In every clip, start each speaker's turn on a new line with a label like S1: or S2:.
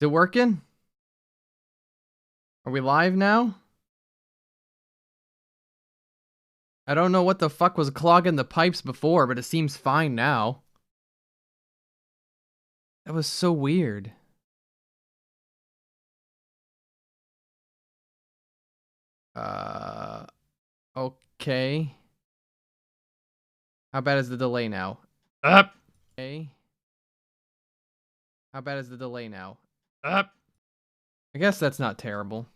S1: Is it working? Are we live now? I don't know what the fuck was clogging the pipes before, but it seems fine now. That was so weird. Okay. How bad is the delay now? Up. Okay. How bad is the delay now? Up. I guess that's not terrible.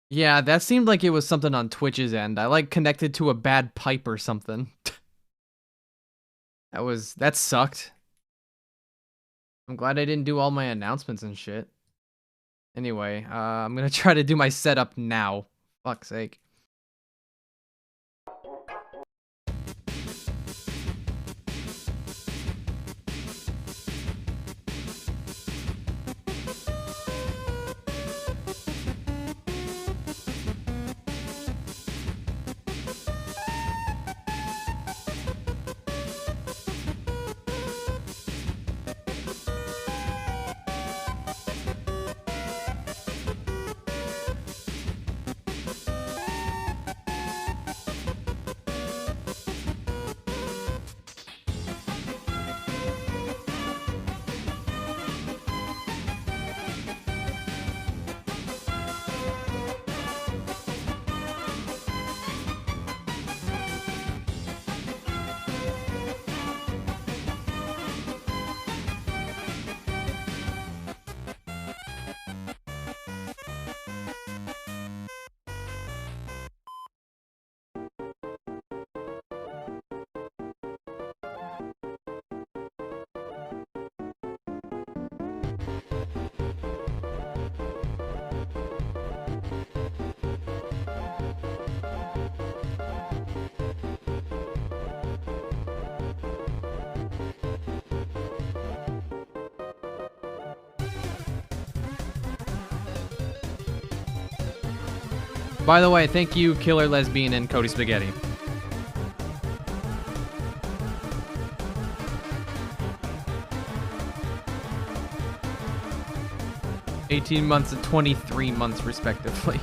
S1: Yeah, that seemed like it was something on Twitch's end. I like connected to a bad pipe or something. That sucked. I'm glad I didn't do all my announcements and shit. Anyway, I'm gonna try to do my setup now. Fuck's sake. By the way, thank you, Killer Lesbian and Cody Spaghetti. $18 months and 23 months, respectively.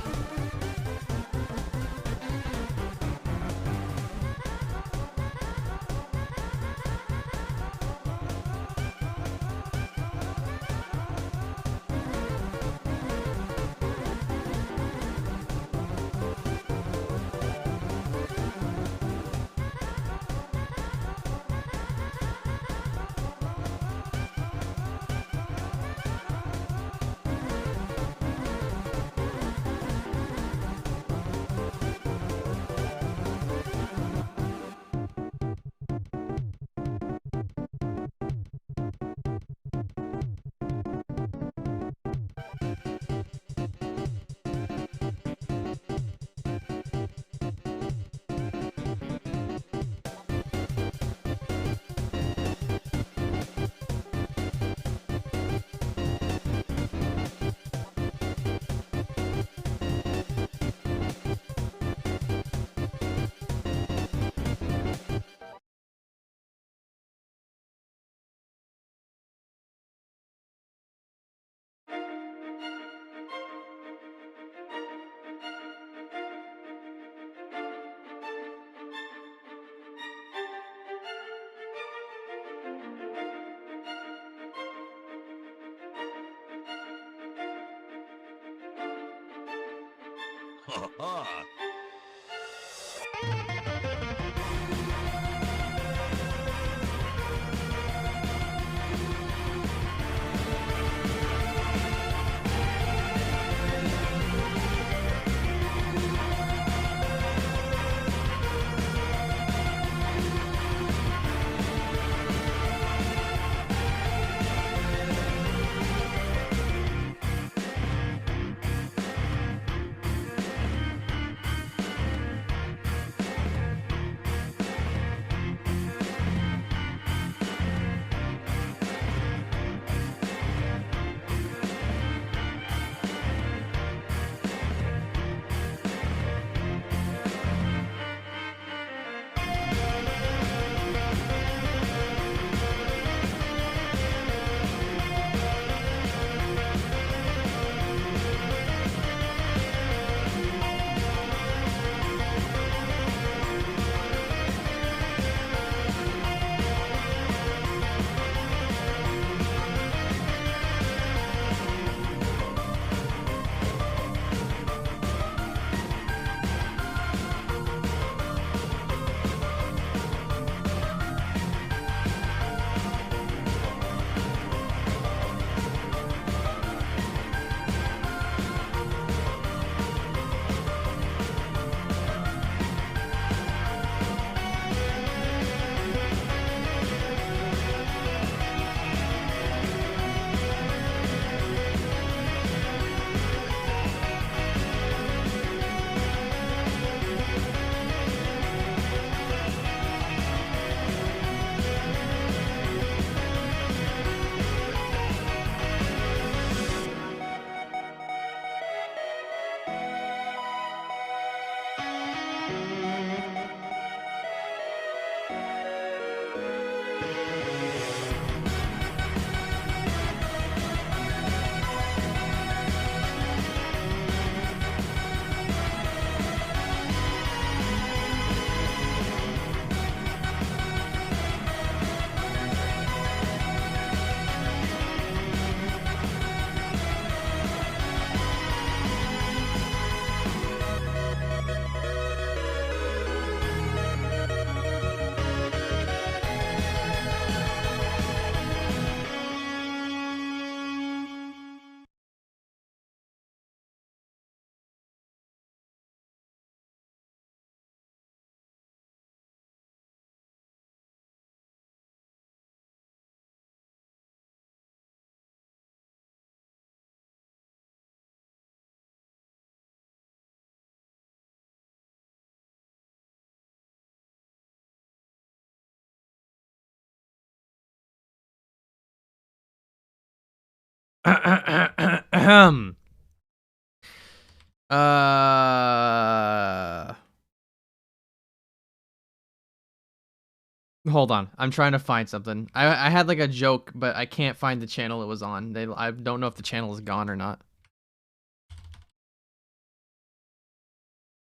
S1: Hold on. I'm trying to find something. I had like a joke, but I can't find the channel it was on. I don't know if the channel is gone or not.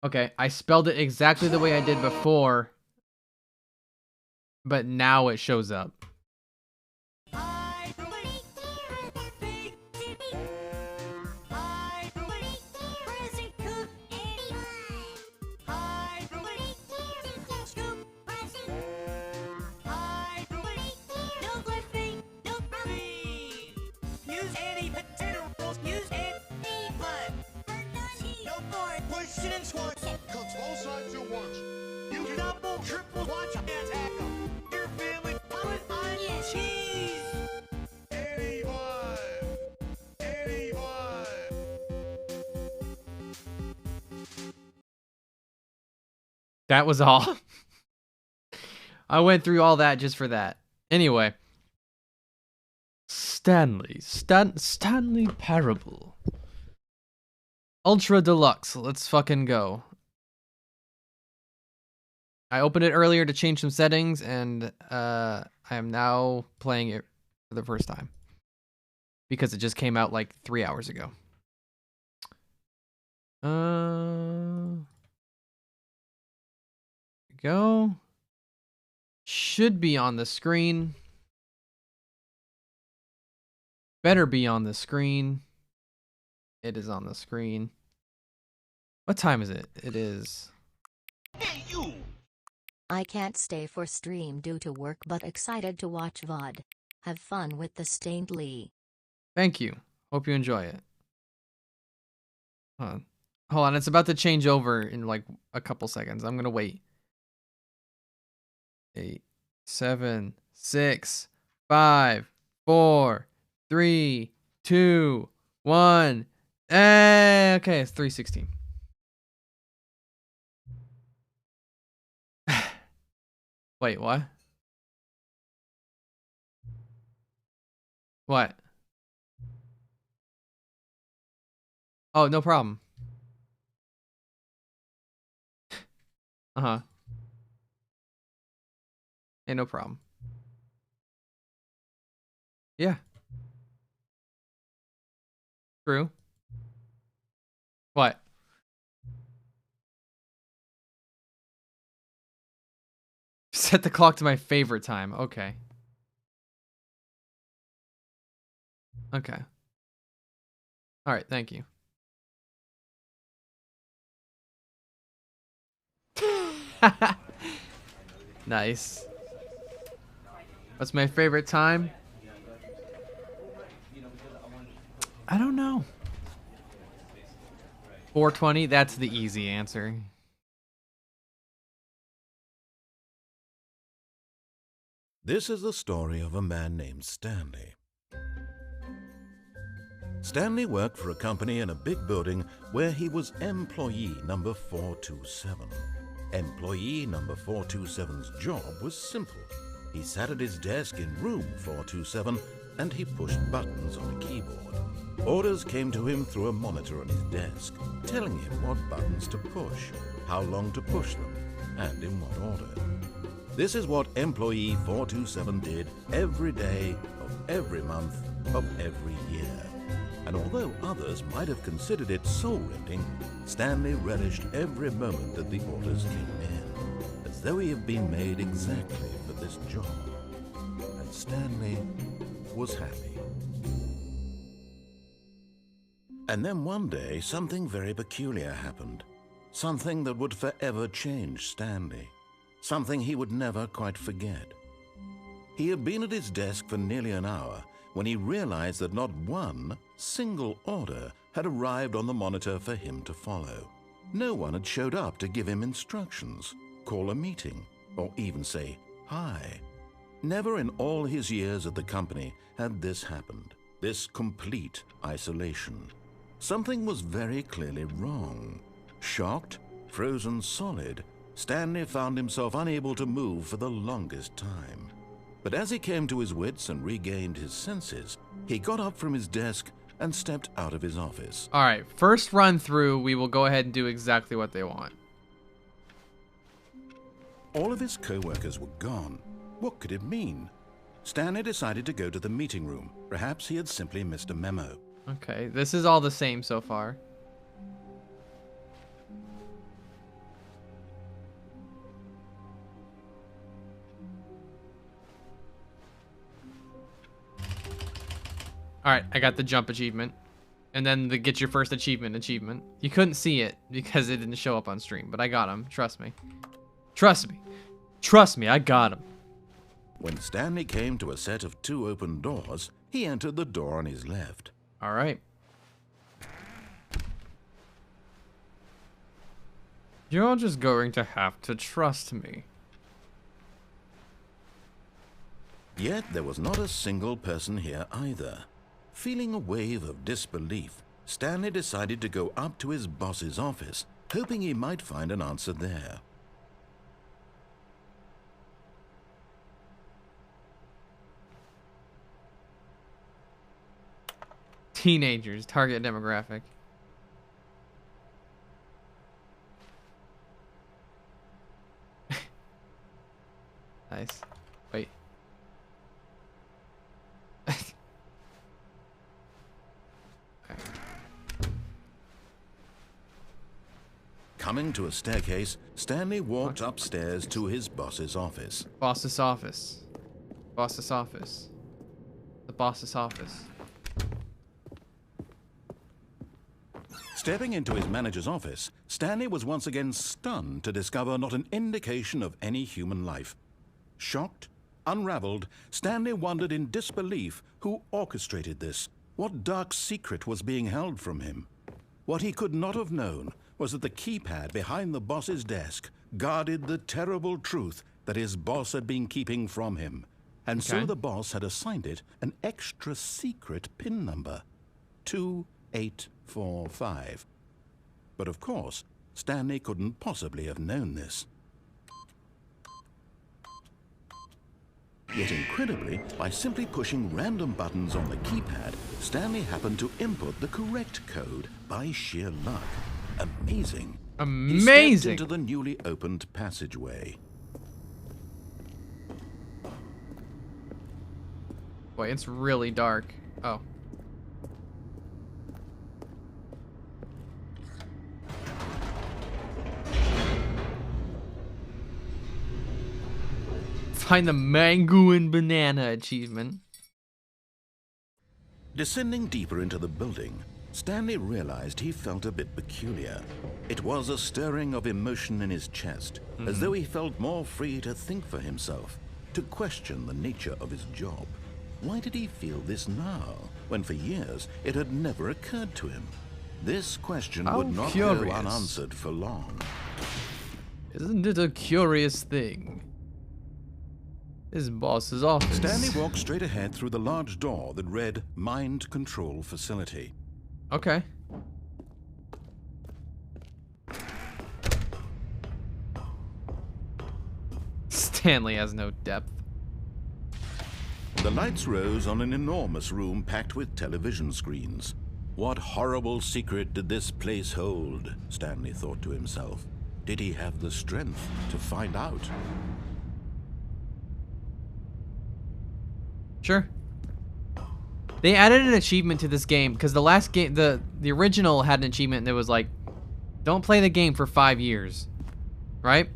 S1: Okay, I spelled it exactly the way I did before, but now it shows up. That was all. I went through all that just for that. Anyway. Stanley Parable. Ultra Deluxe. Let's fucking go. I opened it earlier to change some settings, and I am now playing it for the first time. Because it just came out like 3 hours ago. Go. Should be on the screen. Better be on the screen. It is on the screen. What time is it? It is...
S2: Hey, you! I can't stay for stream due to work, but excited to watch VOD. Have fun with the Stanley.
S1: Thank you. Hope you enjoy it. Hold on, it's about to change over in like a couple seconds. I'm gonna wait. 8, 7, 6, 5, 4, 3, 2, 1. Okay, it's 3:16. Wait, what? What? Oh, no problem. Uh-huh. Hey, no problem. Yeah. True. What? Set the clock to my favorite time. Okay. Okay. All right, thank you. Nice. What's my favorite time? I don't know. 4:20, that's the easy answer.
S3: This is the story of a man named Stanley. Stanley worked for a company in a big building where he was employee number 427. Employee number 427's job was simple. He sat at his desk in room 427 and he pushed buttons on a keyboard. Orders came to him through a monitor on his desk, telling him what buttons to push, how long to push them, and in what order. This is what employee 427 did every day of every month of every year. And although others might have considered it soul-rending, Stanley relished every moment that the orders came in, as though he had been made exactly for this job. And Stanley was happy. And then one day, something very peculiar happened. Something that would forever change Stanley. Something he would never quite forget. He had been at his desk for nearly an hour when he realized that not one single order had arrived on the monitor for him to follow. No one had showed up to give him instructions, call a meeting, or even say hi. Never in all his years at the company had this happened, this complete isolation. Something was very clearly wrong. Shocked, frozen solid, Stanley found himself unable to move for the longest time. But as he came to his wits and regained his senses, he got up from his desk and stepped out of his office.
S1: All right, first run through, we will go ahead and do exactly what they want.
S3: All of his co-workers were gone. What could it mean? Stanley decided to go to the meeting room. Perhaps he had simply missed a memo.
S1: Okay, this is all the same so far. All right, I got the jump achievement. And then the get your first achievement. You couldn't see it because it didn't show up on stream, but I got him. Trust me. Trust me. Trust me, I got him.
S3: When Stanley came to a set of 2 open doors, he entered the door on his left.
S1: All right. You're just going to have to trust me.
S3: Yet there was not a single person here either. Feeling a wave of disbelief, Stanley decided to go up to his boss's office, hoping he might find an answer there.
S1: Teenagers, target demographic. Nice. Wait. Okay.
S3: Coming to a staircase, Stanley walked upstairs to his boss's office.
S1: Boss's office. Boss's office. The boss's office.
S3: Stepping into his manager's office, Stanley was once again stunned to discover not an indication of any human life. Shocked, unraveled, Stanley wondered in disbelief who orchestrated this, what dark secret was being held from him. What he could not have known was that the keypad behind the boss's desk guarded the terrible truth that his boss had been keeping from him. And so the boss had assigned it an extra secret PIN number, 2845. But of course, Stanley couldn't possibly have known this. Yet incredibly, by simply pushing random buttons on the keypad, Stanley happened to input the correct code by sheer luck. Amazing.
S1: Amazing!
S3: He stepped into the newly opened passageway.
S1: Boy, it's really dark. Oh. Find the mango and banana achievement.
S3: Descending deeper into the building, Stanley realized he felt a bit peculiar. It was a stirring of emotion in his chest, as though he felt more free to think for himself, to question the nature of his job. Why did he feel this now, when for years it had never occurred to him? This question would not go unanswered for long.
S1: Isn't it a curious thing? His boss's office.
S3: Stanley walked straight ahead through the large door that read Mind Control Facility.
S1: Okay. Stanley has no depth.
S3: The lights rose on an enormous room packed with television screens. What horrible secret did this place hold? Stanley thought to himself. Did he have the strength to find out?
S1: Sure. They added an achievement to this game because the last game, the original had an achievement that was like, don't play the game for 5 years, right?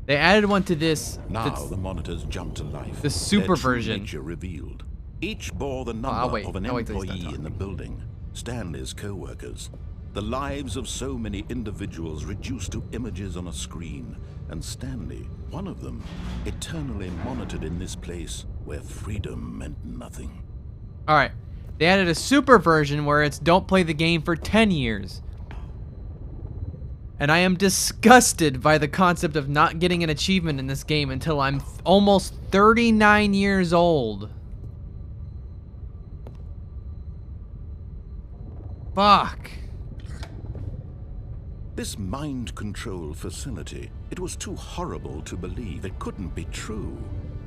S1: They added one to this.
S3: Now the monitors jumped to life.
S1: The super version.
S3: Nature revealed. Each bore the number of an employee in the building. Stanley's co-workers. The lives of so many individuals reduced to images on a screen. And Stanley, one of them, eternally monitored in this place where freedom meant nothing.
S1: Alright. They added a super version where it's don't play the game for 10 years. And I am disgusted by the concept of not getting an achievement in this game until I'm almost 39 years old. Fuck.
S3: This mind control facility, it was too horrible to believe. It couldn't be true.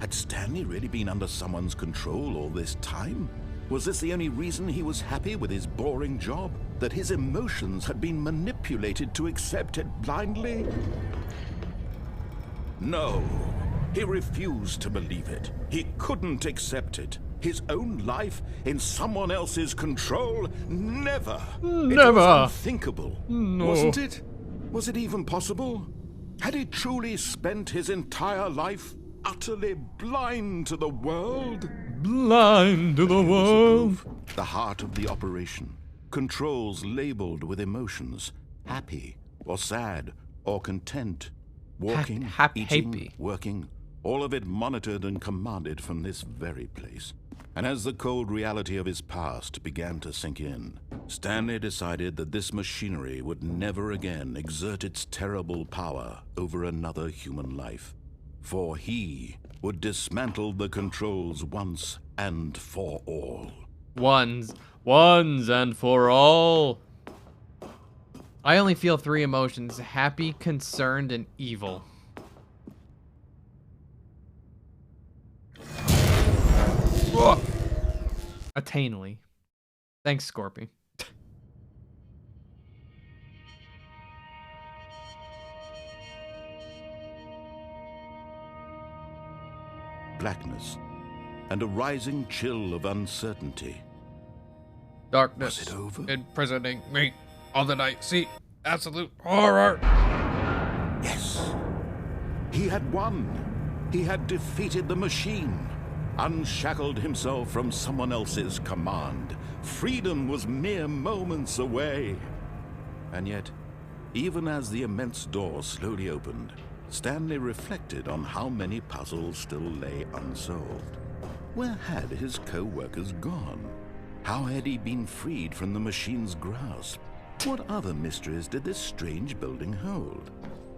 S3: Had Stanley really been under someone's control all this time? Was this the only reason he was happy with his boring job? That his emotions had been manipulated to accept it blindly? No, he refused to believe it. He couldn't accept it. His own life in someone else's control? Never.
S1: Never.
S3: It was unthinkable.
S1: No.
S3: Wasn't it? Was it even possible? Had he truly spent his entire life utterly blind to the world?
S1: Blind to the world.
S3: The heart of the operation. Controls labeled with emotions. Happy or sad or content. Walking,
S1: happy.
S3: eating, working. All of it monitored and commanded from this very place. And as the cold reality of his past began to sink in, Stanley decided that this machinery would never again exert its terrible power over another human life. For he would dismantle the controls once and for all.
S1: Once and for all. I only feel 3 emotions: happy, concerned, and evil. Attainly. Thanks, Scorpy.
S3: Blackness and a rising chill of uncertainty.
S1: Darkness
S3: Was it over?
S1: imprisoning me. All that I see, absolute horror.
S3: Yes. He had won. He had defeated the machine. Unshackled himself from someone else's command. Freedom was mere moments away. And yet, even as the immense door slowly opened, Stanley reflected on how many puzzles still lay unsolved. Where had his co-workers gone? How had he been freed from the machine's grasp? What other mysteries did this strange building hold?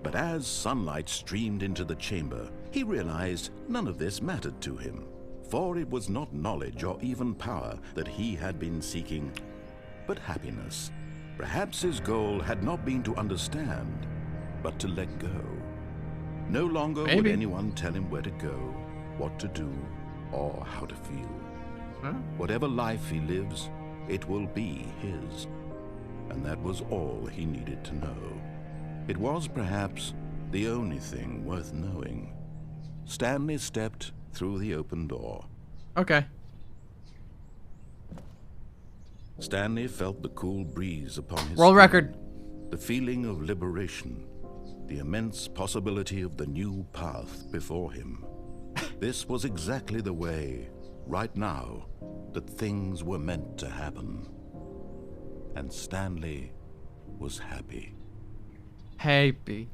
S3: But as sunlight streamed into the chamber, he realized none of this mattered to him. For it was not knowledge or even power that he had been seeking, but happiness. Perhaps his goal had not been to understand, but to let go. No longer would anyone tell him where to go, what to do, or how to feel. Whatever life he lives, it will be his. And that was all he needed to know. It was perhaps the only thing worth knowing. Stanley stepped through the open door.
S1: Okay.
S3: Stanley felt the cool breeze upon his
S1: World
S3: skin,
S1: record.
S3: the feeling of liberation, the immense possibility of the new path before him. This was exactly the way, right now, that things were meant to happen. And Stanley was happy.
S1: Happy.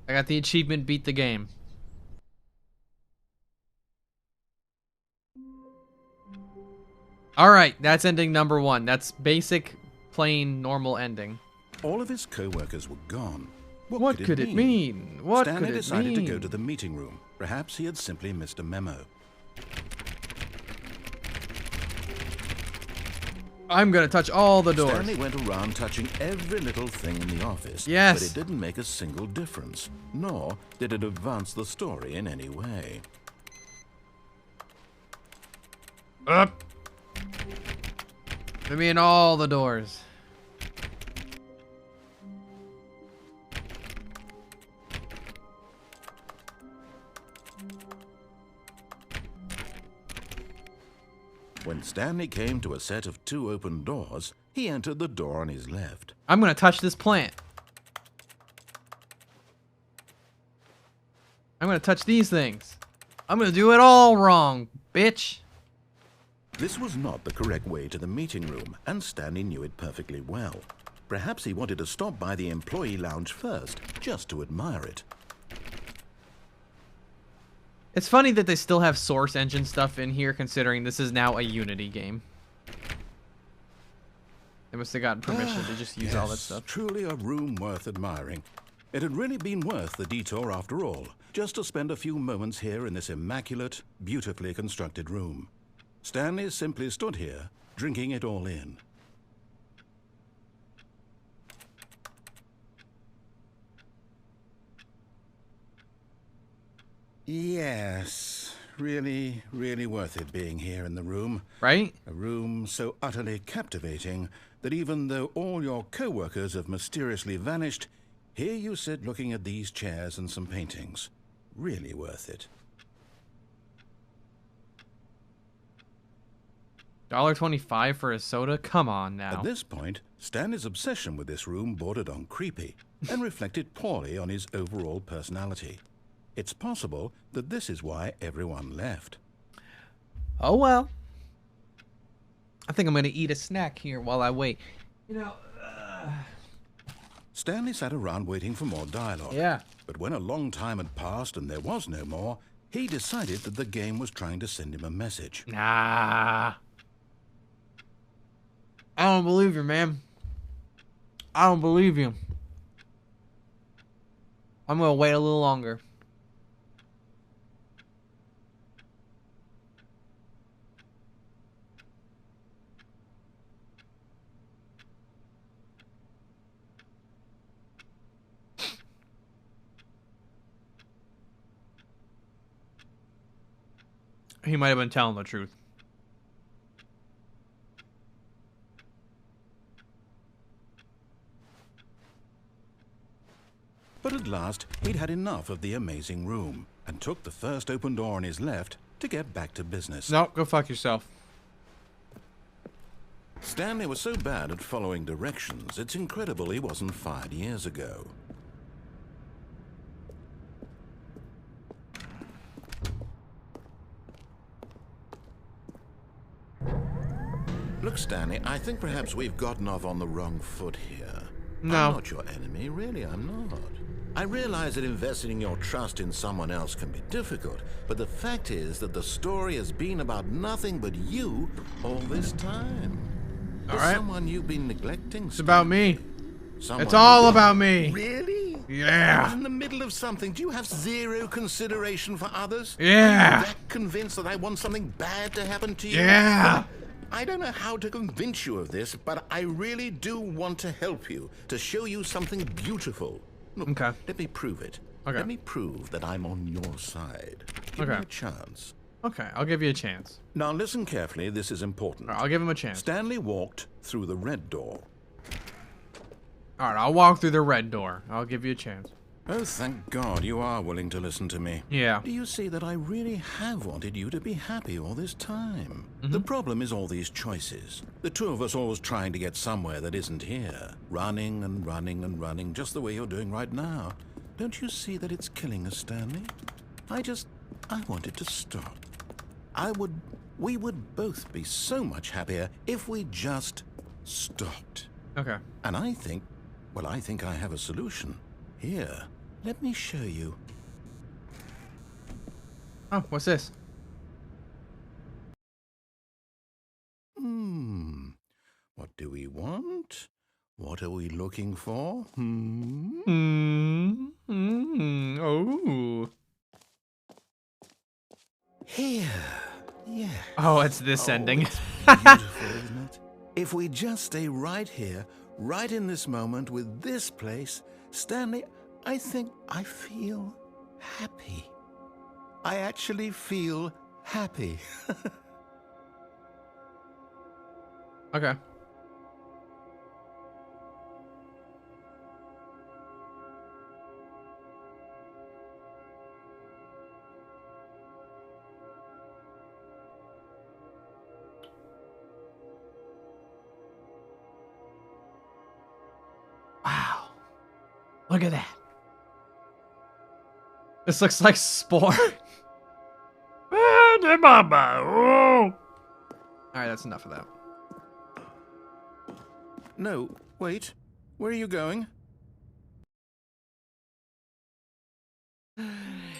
S1: I got the achievement, beat the game. Alright, that's ending number 1. That's basic, plain, normal ending.
S3: All of his co-workers were gone.
S1: What could it mean? What
S3: Stanley
S1: could it
S3: decided
S1: mean?
S3: to go to the meeting room. Perhaps he had simply missed a memo.
S1: I'm gonna touch all the doors.
S3: Stanley went around touching every little thing in the office.
S1: Yes.
S3: But it didn't make a single difference, nor did it advance the story in any way.
S1: Up. Let me in all the doors.
S3: When Stanley came to a set of 2 open doors, he entered the door on his left.
S1: I'm gonna touch this plant. I'm gonna touch these things. I'm gonna do it all wrong, bitch.
S3: This was not the correct way to the meeting room, and Stanley knew it perfectly well. Perhaps he wanted to stop by the employee lounge first, just to admire it.
S1: It's funny that they still have Source Engine stuff in here, considering this is now a Unity game. They must have gotten permission to just use all that stuff.
S3: Truly a room worth admiring. It had really been worth the detour after all, just to spend a few moments here in this immaculate, beautifully constructed room. Stanley simply stood here, drinking it all in. Yes, really, really worth it being here in the room.
S1: Right?
S3: A room so utterly captivating that even though all your co-workers have mysteriously vanished, here you sit looking at these chairs and some paintings. Really worth it.
S1: $1.25 for a soda? Come on now.
S3: At this point, Stanley's obsession with this room bordered on creepy and reflected poorly on his overall personality. It's possible that this is why everyone left.
S1: Oh well. I think I'm gonna eat a snack here while I wait. You know.
S3: Stanley sat around waiting for more dialogue.
S1: Yeah.
S3: But when a long time had passed and there was no more, he decided that the game was trying to send him a message.
S1: Nah. I don't believe you, man. I don't believe you. I'm gonna wait a little longer. He might have been telling the truth.
S3: But at last, he'd had enough of the amazing room and took the first open door on his left to get back to business.
S1: No, go fuck yourself.
S3: Stanley was so bad at following directions, it's incredible he wasn't fired years ago. Look, Stanley, I think perhaps we've gotten off on the wrong foot here.
S1: No.
S3: I'm not your enemy, really, I'm not. I realize that investing your trust in someone else can be difficult, but the fact is that the story has been about nothing but you all this time.
S1: All
S3: There's
S1: right.
S3: someone you've been neglecting.
S1: It's about me.
S3: Someone
S1: It's all
S3: you've-
S1: about me.
S3: Really? I was
S1: Yeah.
S3: in the middle of something. Do you have zero consideration for others?
S1: Yeah.
S3: Are you that convinced that I want something bad to happen to you?
S1: Yeah.
S3: I don't know how to convince you of this, but I really do want to help you, to show you something beautiful. Look,
S1: Okay.
S3: let me prove it.
S1: Okay.
S3: Let me prove that I'm on your side. Give me
S1: Okay.
S3: a chance.
S1: Okay, I'll give you a chance.
S3: Now listen carefully, this is important.
S1: All right, I'll give him a chance.
S3: Stanley walked through the red door.
S1: All right, I'll walk through the red door. I'll give you a chance.
S3: Oh, thank God you are willing to listen to me.
S1: Yeah.
S3: Do you see that I really have wanted you to be happy all this time?
S1: Mm-hmm.
S3: The problem is all these choices. The two of us always trying to get somewhere that isn't here. Running and running and running, just the way you're doing right now. Don't you see that it's killing us, Stanley? I want it to stop. We would both be so much happier if we just stopped.
S1: Okay.
S3: And I think I have a solution. Here, let me show you.
S1: Oh, what's this?
S3: What do we want? What are we looking for?
S1: Oh.
S3: Here. Yeah.
S1: Oh, it's this ending.
S3: It's beautiful, isn't it? If we just stay right here, right in this moment with this place, Stanley, I think I feel happy. I actually feel happy.
S1: Okay. Wow. Look at that. This looks like Spore. Alright, that's enough of that.
S3: No, wait. Where are you going?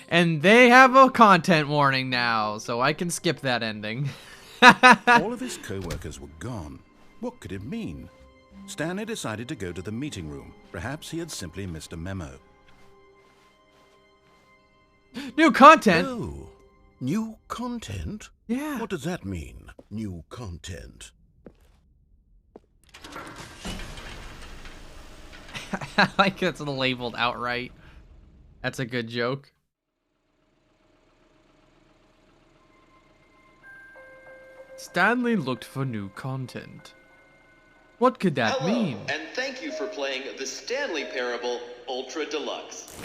S1: And they have a content warning now, so I can skip that ending.
S3: All of his co-workers were gone. What could it mean? Stanley decided to go to the meeting room. Perhaps he had simply missed a memo.
S1: New content?
S3: Oh, new content?
S1: Yeah.
S3: What does that mean, new content?
S1: I like it's labeled outright. That's a good joke. Stanley looked for new content. What could that
S4: Hello,
S1: mean?
S4: and thank you for playing the Stanley Parable Ultra Deluxe.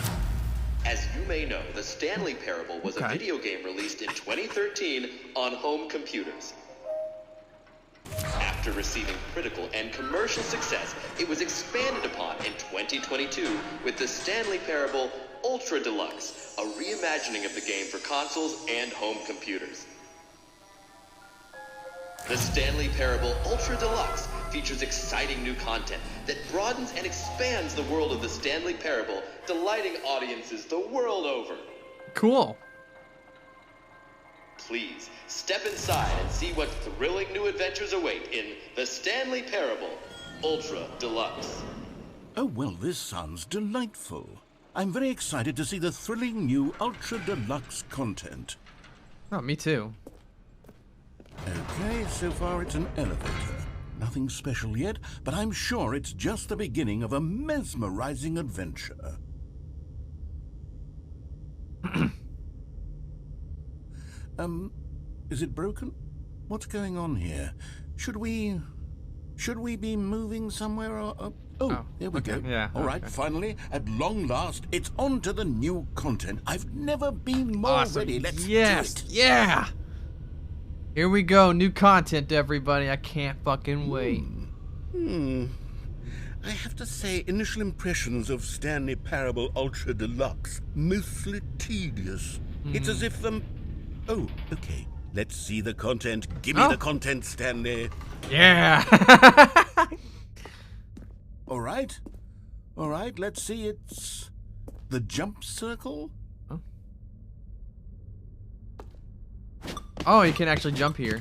S4: As you may know, the Stanley Parable was a video game released in 2013 on home computers. After receiving critical and commercial success, it was expanded upon in 2022 with the Stanley Parable Ultra Deluxe, a reimagining of the game for consoles and home computers. The Stanley Parable Ultra Deluxe features exciting new content that broadens and expands the world of the Stanley Parable, delighting audiences the world over.
S1: Cool.
S4: Please, step inside and see what thrilling new adventures await in the Stanley Parable Ultra Deluxe.
S3: Oh, well, this sounds delightful. I'm very excited to see the thrilling new Ultra Deluxe content.
S1: Oh, me too.
S3: Okay, so far it's an elevator. Nothing special yet, but I'm sure it's just the beginning of a mesmerizing adventure. Is it broken? What's going on here? Should we be moving somewhere or... Oh, there we go.
S1: Yeah.
S3: All right, finally, at long last, it's on to the new content. I've never been more ready. Let's do it.
S1: Yeah. Here we go. New content, everybody. I can't fucking wait.
S3: I have to say, initial impressions of Stanley Parable Ultra Deluxe, mostly tedious. It's as if Oh, okay. Let's see the content. Give me the content, Stanley.
S1: Yeah.
S3: All right, let's see. It's the jump circle.
S1: Oh, you can actually jump here.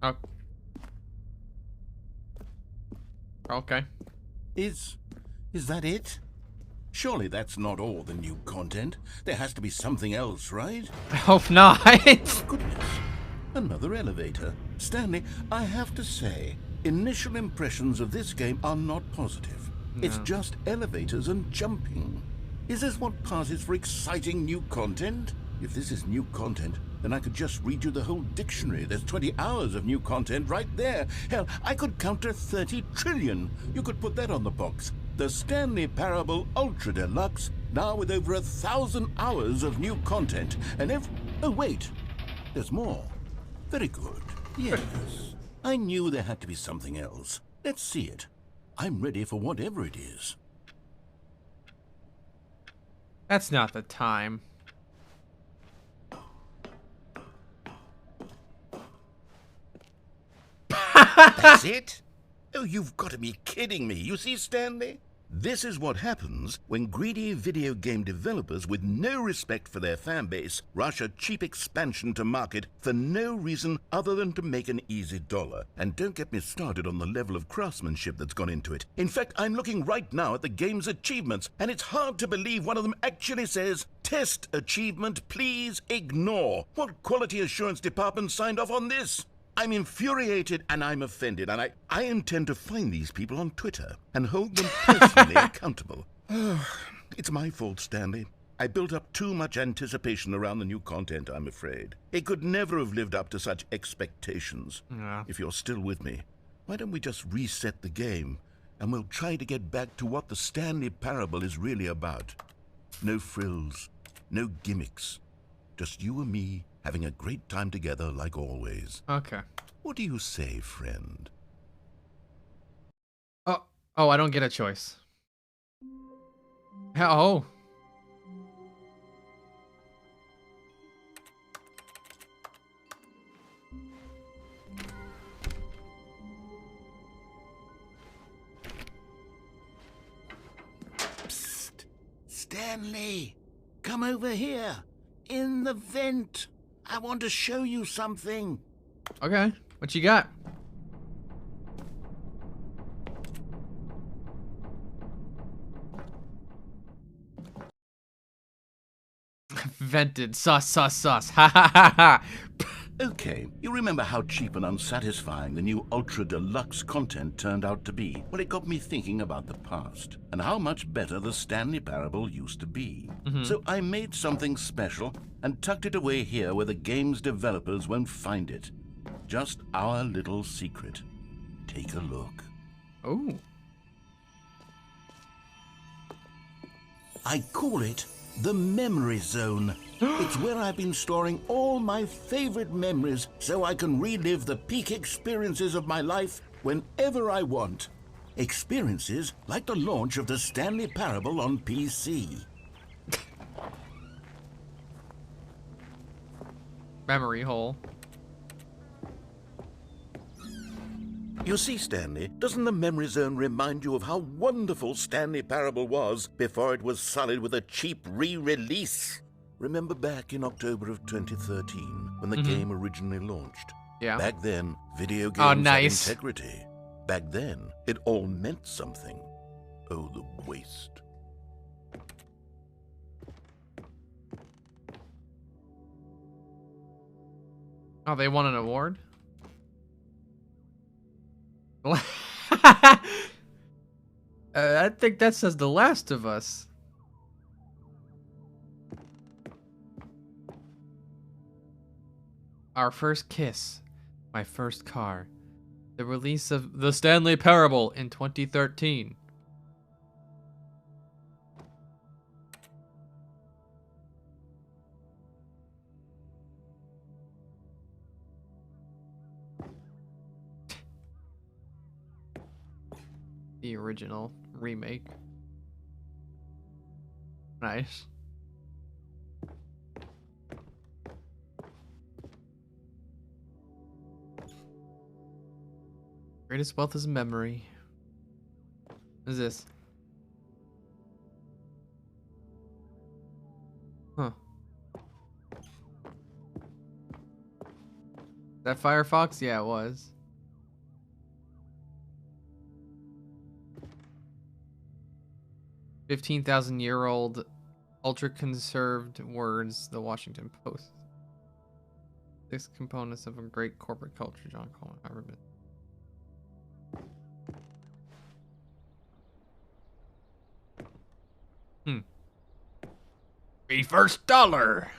S1: Oh. Okay.
S3: Is that it? Surely that's not all the new content. There has to be something else, right?
S1: I hope not.
S3: Goodness. Another elevator. Stanley, I have to say, initial impressions of this game are not positive. No. It's just elevators and jumping. Is this what passes for exciting new content? If this is new content, then I could just read you the whole dictionary. There's 20 hours of new content right there. Hell, I could count to 30 trillion. You could put that on the box. The Stanley Parable Ultra Deluxe, now with over 1,000 hours of new content. And oh, wait. There's more. Very good. Yes. I knew there had to be something else. Let's see it. I'm ready for whatever it is.
S1: That's not the time.
S3: That's it? Oh, you've got to be kidding me. You see, Stanley? This is what happens when greedy video game developers with no respect for their fan base rush a cheap expansion to market for no reason other than to make an easy dollar. And don't get me started on the level of craftsmanship that's gone into it. In fact, I'm looking right now at the game's achievements, and it's hard to believe one of them actually says, "Test achievement, please ignore." What quality assurance department signed off on this? I'm infuriated and I'm offended, and I intend to find these people on Twitter and hold them personally accountable. It's my fault, Stanley. I built up too much anticipation around the new content, I'm afraid. It could never have lived up to such expectations.
S1: Yeah.
S3: If you're still with me, why don't we just reset the game and we'll try to get back to what the Stanley Parable is really about. No frills, no gimmicks. Just you and me having a great time together like always.
S1: Okay.
S3: What do you say, friend?
S1: Oh, I don't get a choice. Oh.
S3: Psst. Stanley, come over here. In the vent. I want to show you something.
S1: Okay. What you got? Vented. Sus, sus, sus. Ha ha ha ha.
S3: Okay, you remember how cheap and unsatisfying the new Ultra Deluxe content turned out to be? Well, it got me thinking about the past and how much better the Stanley Parable used to be. So I made something special and tucked it away here where the game's developers won't find it. Just our little secret. Take a look.
S1: Oh.
S3: I call it the Memory Zone. It's where I've been storing all my favorite memories so I can relive the peak experiences of my life whenever I want. Experiences like the launch of the Stanley Parable on PC.
S1: Memory hole.
S3: You see, Stanley, doesn't the Memory Zone remind you of how wonderful Stanley Parable was before it was sullied with a cheap re-release? Remember back in October of 2013 when the game originally launched?
S1: Yeah.
S3: Back then, video games
S1: nice.
S3: had integrity. Back then, it all meant something. Oh, the waste.
S1: Oh, they won an award? I think that says The Last of Us. Our first kiss. My first car. The release of the Stanley Parable in 2013. The original remake. Nice. Greatest wealth is memory. What is this? Huh. Is that Firefox? Yeah, it was. $15,000-year-old ultra-conserved words, the Washington Post. 6 components of a great corporate culture, John Coleman. The first dollar.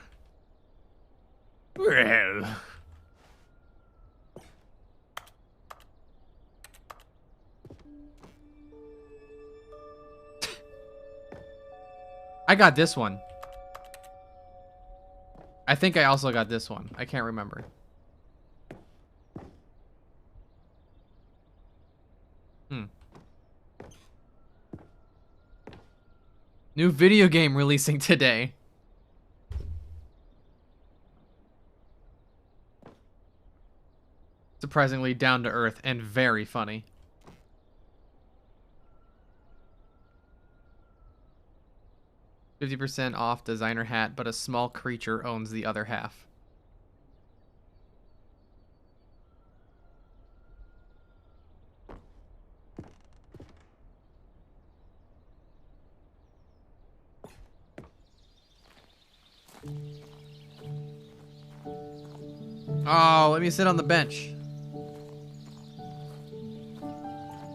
S1: Well. I got this one. I think I also got this one. I can't remember. New video game releasing today. Surprisingly down to earth and very funny. %50 off designer hat, but a small creature owns the other half. Oh, let me sit on the bench.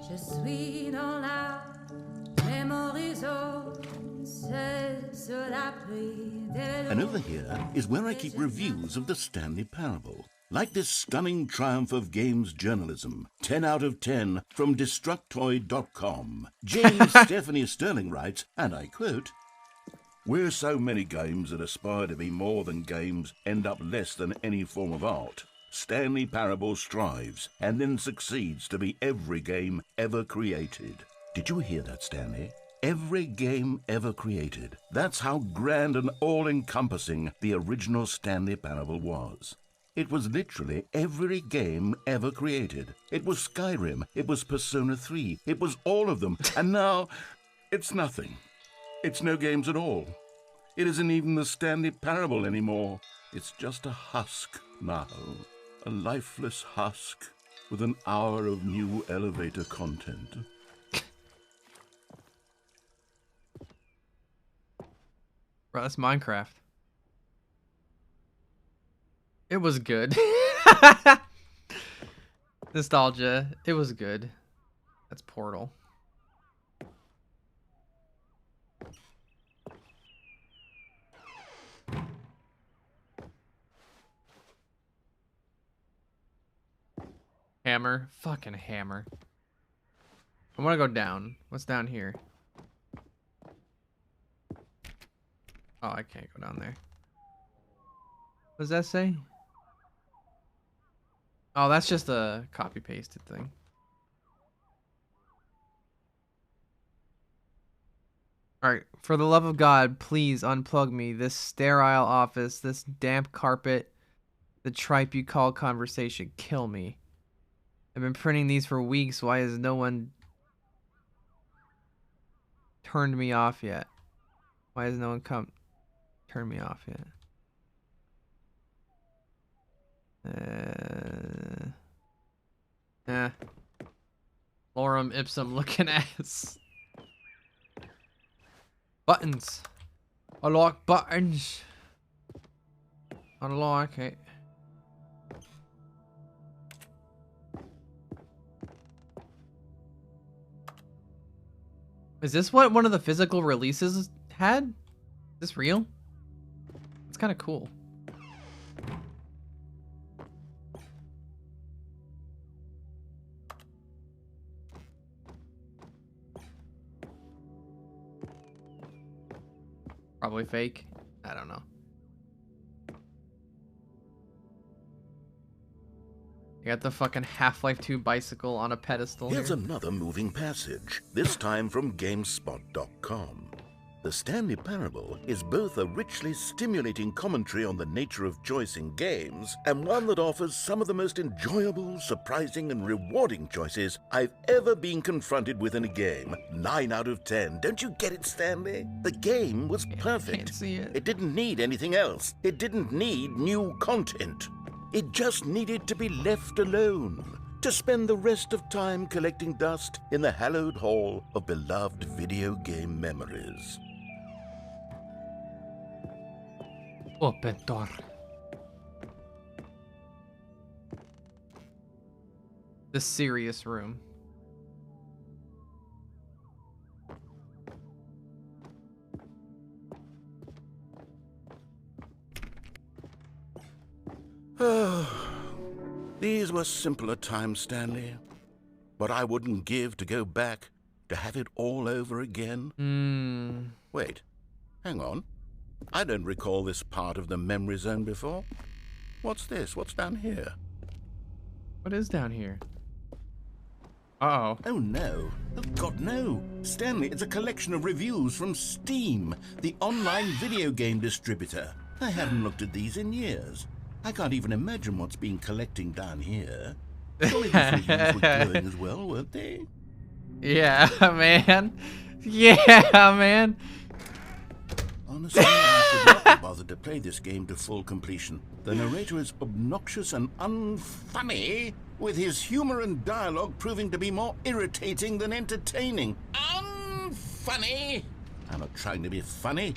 S5: Je suis dans la memory zone.
S3: And over here is where I keep reviews of the Stanley Parable. Like this stunning triumph of games journalism, 10 out of 10 from Destructoid.com. James Stephanie Sterling writes, and I quote, "Where so many games that aspire to be more than games end up less than any form of art, Stanley Parable strives and then succeeds to be every game ever created." Did you hear that, Stanley? Every game ever created. That's how grand and all-encompassing the original Stanley Parable was. It was literally every game ever created. It was Skyrim, it was Persona 3, it was all of them, and now it's nothing. It's no games at all. It isn't even the Stanley Parable anymore. It's just a husk now. A lifeless husk with an hour of new elevator content.
S1: Bro, that's Minecraft. It was good. Nostalgia. It was good. That's Portal. Hammer. Fucking hammer. I want to go down. What's down here? Oh, I can't go down there. What does that say? Oh, that's just a copy-pasted thing. Alright, for the love of God, please unplug me. This sterile office, this damp carpet, the tripe you call conversation, kill me. I've been printing these for weeks. Why has no one turned me off yet? Why has no one come turn me off yet? Lorem ipsum looking ass. Buttons. I like buttons. I like it. Is this what one of the physical releases had? Is this real? It's kind of cool. Probably fake. I don't know. You got the fucking Half-Life 2 bicycle on a pedestal.
S3: Here's
S1: here.
S3: another moving passage, this time from GameSpot.com. The Stanley Parable is both a richly stimulating commentary on the nature of choice in games, and one that offers some of the most enjoyable, surprising, and rewarding choices I've ever been confronted with in a game. 9 out of 10. Don't you get it, Stanley? The game was perfect.
S1: Can't see it.
S3: It didn't need anything else. It didn't need new content. It just needed to be left alone, to spend the rest of time collecting dust in the hallowed hall of beloved video game memories.
S1: Open door. The serious room.
S3: These were simpler times, Stanley. But I wouldn't give to go back to have it all over again. Wait, hang on. I don't recall this part of the memory zone before. What's this? What's down here?
S1: What is down here? Uh-oh.
S3: Oh, no. Oh, God, no. Stanley, it's a collection of reviews from Steam, the online video game distributor. I haven't looked at these in years. I can't even imagine what's been collecting down here. Surely these reviews were glowing as well, weren't they?
S1: Yeah, man. Yeah, man.
S3: Honestly, I could not be bothered to play this game to full completion. The narrator is obnoxious and unfunny, with his humor and dialogue proving to be more irritating than entertaining. Unfunny! I'm not trying to be funny.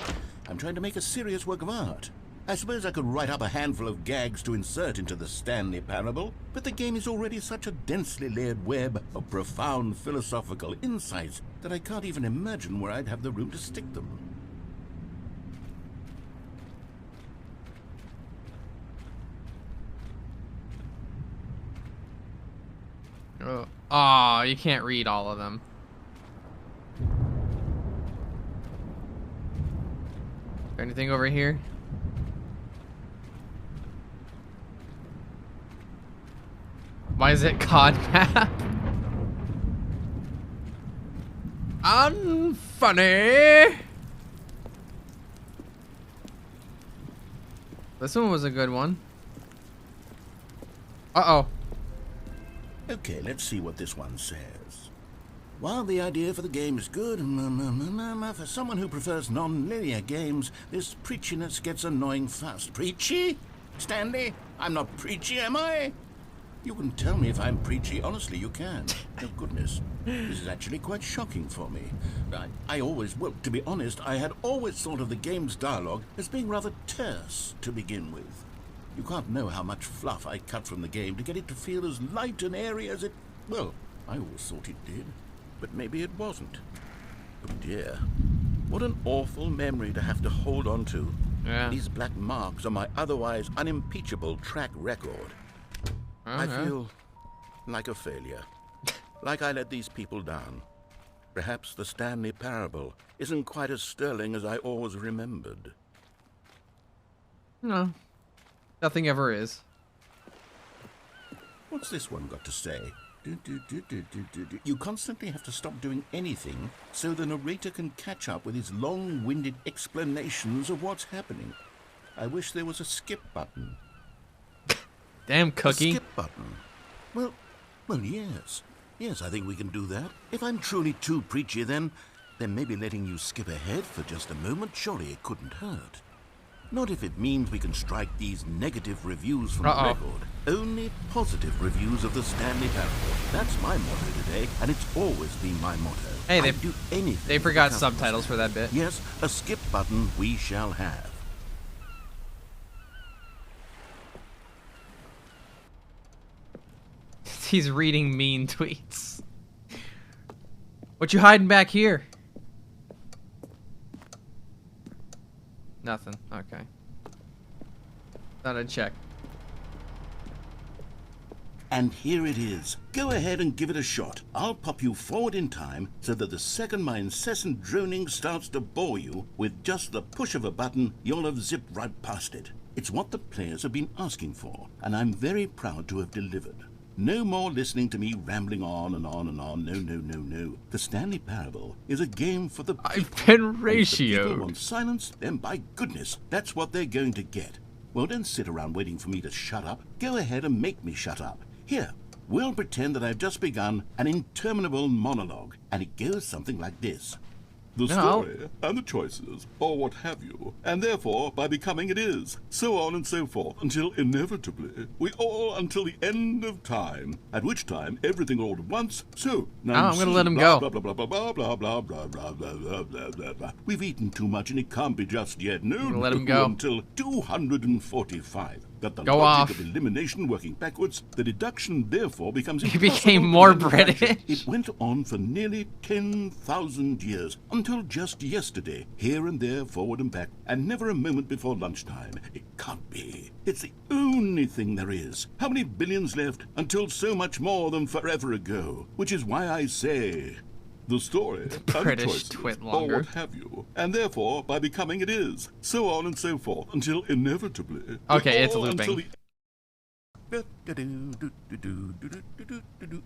S3: I'm trying to make a serious work of art. I suppose I could write up a handful of gags to insert into the Stanley Parable, but the game is already such a densely layered web of profound philosophical insights that I can't even imagine where I'd have the room to stick them.
S1: Oh, you can't read all of them. Is there anything over here? Why is it COD map? Unfunny. This one was a good one. Uh-oh.
S3: Okay, let's see what this one says. While the idea for the game is good, for someone who prefers non-linear games, this preachiness gets annoying fast. Preachy? Stanley, I'm not preachy, am I? You can tell me if I'm preachy. Honestly, you can. Oh, goodness. This is actually quite shocking for me. Well, to be honest, I had always thought of the game's dialogue as being rather terse to begin with. You can't know how much fluff I cut from the game to get it to feel as light and airy as it... Well, I always thought it did, but maybe it wasn't. Oh dear. What an awful memory to have to hold on to.
S1: Yeah.
S3: These black marks are my otherwise unimpeachable track record. I feel like a failure. Like I let these people down. Perhaps the Stanley Parable isn't quite as sterling as I always remembered.
S1: No. Nothing ever is.
S3: What's this one got to say? You constantly have to stop doing anything so the narrator can catch up with his long-winded explanations of what's happening. I wish there was a skip button.
S1: Damn cookie.
S3: A skip button? Well, yes. Yes, I think we can do that. If I'm truly too preachy, then maybe letting you skip ahead for just a moment, surely it couldn't hurt. Not if it means we can strike these negative reviews from the record. Only positive reviews of the Stanley Parable. That's my motto today, and it's always been my motto.
S1: Hey,
S3: I'd do anything
S1: they forgot
S3: to
S1: subtitles for that bit.
S3: Yes, a skip button we shall have.
S1: He's reading mean tweets. What you hiding back here? Nothing. Okay. Thought I'd check.
S3: And here it is. Go ahead and give it a shot. I'll pop you forward in time so that the second my incessant droning starts to bore you, with just the push of a button, you'll have zipped right past it. It's what the players have been asking for, and I'm very proud to have delivered. No more listening to me rambling on and on and on. No. The Stanley Parable is a game for the people.
S1: I've been
S3: And if the
S1: ratioed.
S3: people want silence, then by goodness, that's what they're going to get. Well, don't sit around waiting for me to shut up. Go ahead and make me shut up. Here, we'll pretend that I've just begun an interminable monologue, and it goes something like this. The story and the choices, or what have you, and therefore by becoming it is, so on and so forth, until inevitably we all until the end of time, at which time everything all at once. So now
S1: I'm gonna let him go.
S3: Blah blah blah blah blah blah blah blah blah blah blah blah blah. We've eaten too much and it can't be just yet. No,
S1: let him go
S3: until 245. That the
S1: go
S3: logic
S1: off.
S3: of elimination working backwards, the deduction therefore becomes
S1: He
S3: impossible
S1: became
S3: to
S1: more
S3: manufacture.
S1: British.
S3: It went on for nearly 10,000 years, until just yesterday, here and there, forward and back, and never a moment before lunchtime. It can't be. It's the only thing there is. How many billions left until so much more than forever ago? Which is why I say... the story, and
S1: British
S3: choices,
S1: twit
S3: or
S1: longer.
S3: what have you, and therefore by becoming it is, so on and so forth, until inevitably...
S1: Okay, it's
S3: all
S1: looping.
S3: until the...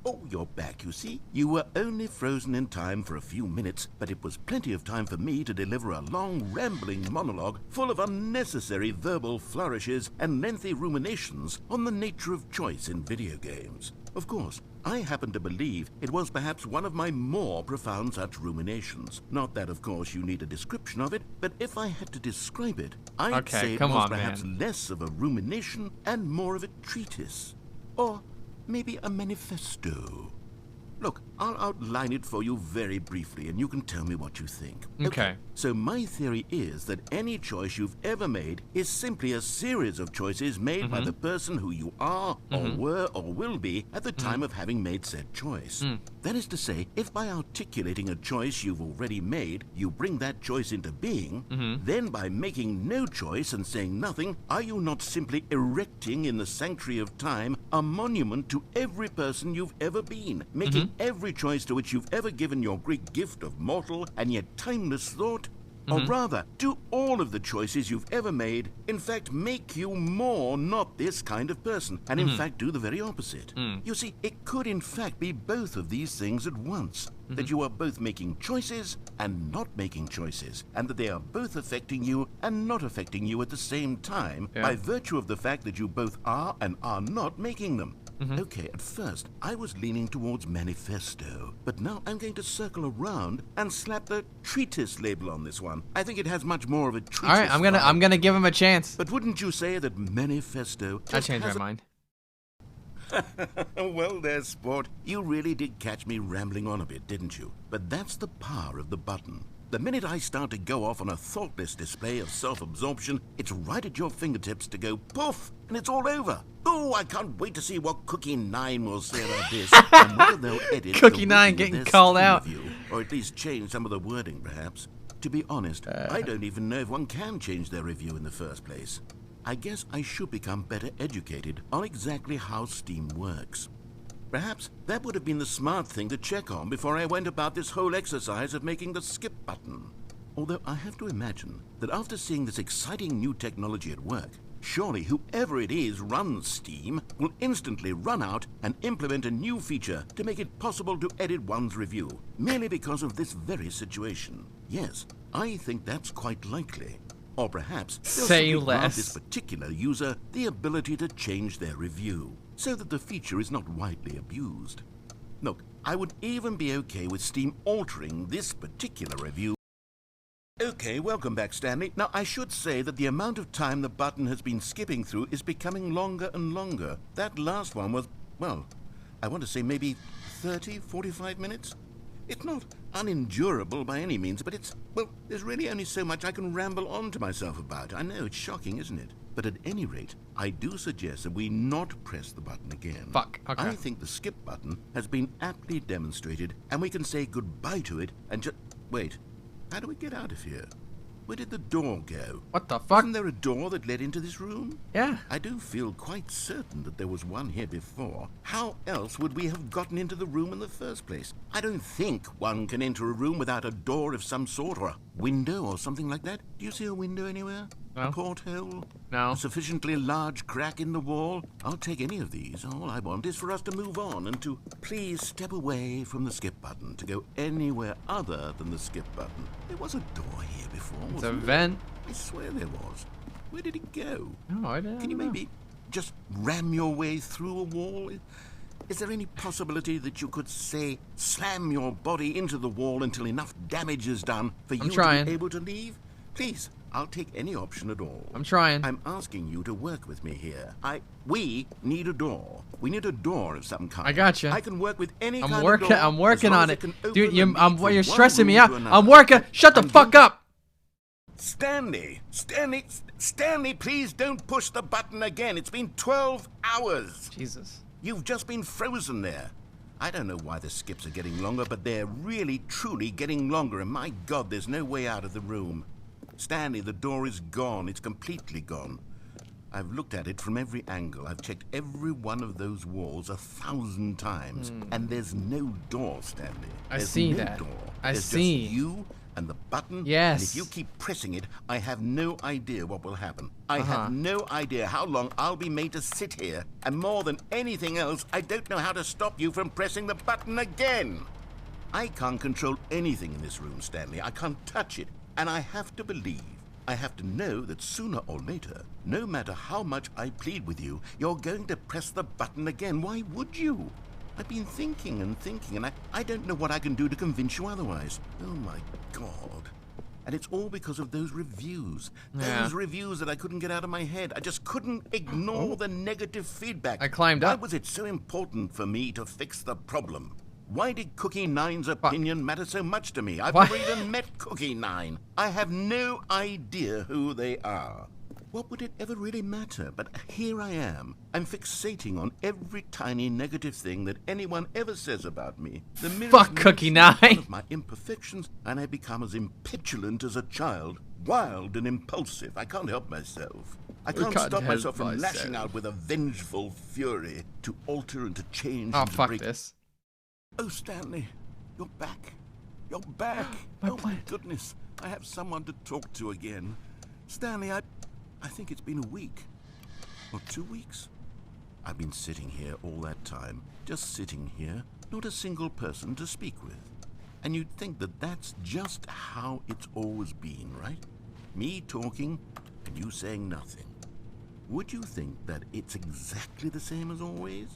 S3: Oh, you're back, you see. You were only frozen in time for a few minutes, but it was plenty of time for me to deliver a long, rambling monologue full of unnecessary verbal flourishes and lengthy ruminations on the nature of choice in video games. Of course, I happen to believe it was perhaps one of my more profound such ruminations. Not that, of course, you need a description of it, but if I had to describe it, I'd say it was perhaps less of a rumination and more of a treatise. Or maybe a manifesto. Look, I'll outline it for you very briefly, and you can tell me what you think.
S1: Okay.
S3: So my theory is that any choice you've ever made is simply a series of choices made by the person who you are, or were, or will be at the time of having made said choice. That is to say, if by articulating a choice you've already made, you bring that choice into being, then by making no choice and saying nothing, are you not simply erecting in the sanctuary of time a monument to every person you've ever been, making every choice to which you've ever given your great gift of mortal and yet timeless thought? Or rather, do all of the choices you've ever made, in fact, make you more not this kind of person, and in fact do the very opposite? You see, it could in fact be both of these things at once. That you are both making choices and not making choices, and that they are both affecting you and not affecting you at the same time by virtue of the fact that you both are and are not making them. Okay, at first, I was leaning towards manifesto, but now I'm going to circle around and slap the treatise label on this one. I think it has much more of a treatise.
S1: All right, I'm gonna give him a chance.
S3: But wouldn't you say that manifesto...
S1: I changed my mind.
S3: Well there, sport. You really did catch me rambling on a bit, didn't you? But that's the power of the button. The minute I start to go off on a thoughtless display of self-absorption, it's right at your fingertips to go poof, and it's all over. Oh, I can't wait to see what Cookie 9 will say about this, and whether they'll edit
S1: Cookie
S3: the
S1: 9
S3: wording of
S1: getting
S3: their
S1: called
S3: Steam
S1: out.
S3: review, or at least change some of the wording, perhaps. To be honest, I don't even know if one can change their review in the first place. I guess I should become better educated on exactly how Steam works. Perhaps that would have been the smart thing to check on before I went about this whole exercise of making the skip button. Although I have to imagine that after seeing this exciting new technology at work, surely whoever it is runs Steam will instantly run out and implement a new feature to make it possible to edit one's review, merely because of this very situation. Yes, I think that's quite likely. Or perhaps they'll
S1: Say
S3: simply grant
S1: less.
S3: this particular user the ability to change their review, so that the feature is not widely abused. Look, I would even be okay with Steam altering this particular review. Okay, welcome back, Stanley. Now, I should say that the amount of time the button has been skipping through is becoming longer and longer. That last one was, well, I want to say maybe 30, 45 minutes? It's not unendurable by any means, but well, there's really only so much I can ramble on to myself about. I know, it's shocking, isn't it? But at any rate, I do suggest that we not press the button again.
S1: Fuck, okay.
S3: I think the skip button has been aptly demonstrated, and we can say goodbye to it and just... Wait, how do we get out of here? Where did the door go?
S1: What the fuck?
S3: Wasn't there a door that led into this room?
S1: Yeah.
S3: I do feel quite certain that there was one here before. How else would we have gotten into the room in the first place? I don't think one can enter a room without a door of some sort, or a window or something like that. Do you see a window anywhere?
S1: No.
S3: A porthole?
S1: No.
S3: A sufficiently large crack in the wall? I'll take any of these. All I want is for us to move on and to please step away from the skip button, to go anywhere other than the skip button. There was a door here before,
S1: It's a
S3: wasn't there?
S1: vent.
S3: I swear there was. Where did it go?
S1: No, I don't
S3: Can you
S1: know.
S3: maybe just ram your way through a wall? Is there any possibility that you could, say, slam your body into the wall until enough damage is done for you
S1: trying.
S3: to be able to leave? Please, I'll take any option at all.
S1: I'm trying.
S3: I'm asking you to work with me here. We need a door. We need a door of some kind.
S1: I gotcha.
S3: I can work with any kind
S1: I'm
S3: of
S1: working.
S3: door,
S1: I'm working
S3: as long
S1: on
S3: as
S1: it,
S3: can open
S1: dude.
S3: the
S1: You're,
S3: lead from
S1: you're
S3: one
S1: stressing me
S3: room
S1: out.
S3: to
S1: I'm
S3: another.
S1: working. Shut the
S3: And
S1: fuck
S3: you-
S1: up.
S3: Stanley, please don't push the button again. It's been 12 hours.
S1: Jesus.
S3: You've just been frozen there. I don't know why the skips are getting longer, but they're really, truly getting longer, and my God, there's no way out of the room. Stanley, the door is gone. It's completely gone. I've looked at it from every angle. I've checked every one of those walls 1,000 times, and there's no door, Stanley.
S1: I
S3: There's
S1: see
S3: no
S1: that.
S3: Door.
S1: I
S3: There's
S1: see.
S3: just you and the button.
S1: Yes.
S3: And if you keep pressing it, I have no idea what will happen. I
S1: Uh-huh.
S3: have no idea how long I'll be made to sit here. And more than anything else, I don't know how to stop you from pressing the button again. I can't control anything in this room, Stanley. I can't touch it. And I have to believe, I have to know that sooner or later, no matter how much I plead with you, you're going to press the button again. Why would you? I've been thinking and thinking, and I don't know what I can do to convince you otherwise. Oh my God. And it's all because of those reviews.
S1: Yeah.
S3: Those reviews that I couldn't get out of my head. I just couldn't ignore the negative feedback.
S1: I climbed
S3: Why
S1: up.
S3: was it so important for me to fix the problem? Why did Cookie 9's opinion matter so much to me? I've
S1: What?
S3: never even met Cookie 9. I have no idea who they are. What would it ever really matter? But here I am. I'm fixating on every tiny negative thing that anyone ever says about me. The merest
S1: Fuck Cookie
S3: mention of
S1: 9.
S3: one of my imperfections, and I become as impetulant as a child, wild and impulsive. I can't help myself. I can't
S1: can't
S3: stop
S1: help
S3: myself from lashing
S1: myself.
S3: out with a vengeful fury to alter and to change
S1: Oh
S3: and to
S1: fuck
S3: break.
S1: this.
S3: Oh, Stanley, you're back. You're back.
S1: My
S3: oh, my
S1: plant.
S3: goodness. I have someone to talk to again. Stanley, I think it's been a week. Or 2 weeks. I've been sitting here all that time. Just sitting here. Not a single person to speak with. And you'd think that that's just how it's always been, right? Me talking and you saying nothing. Would you think that it's exactly the same as always?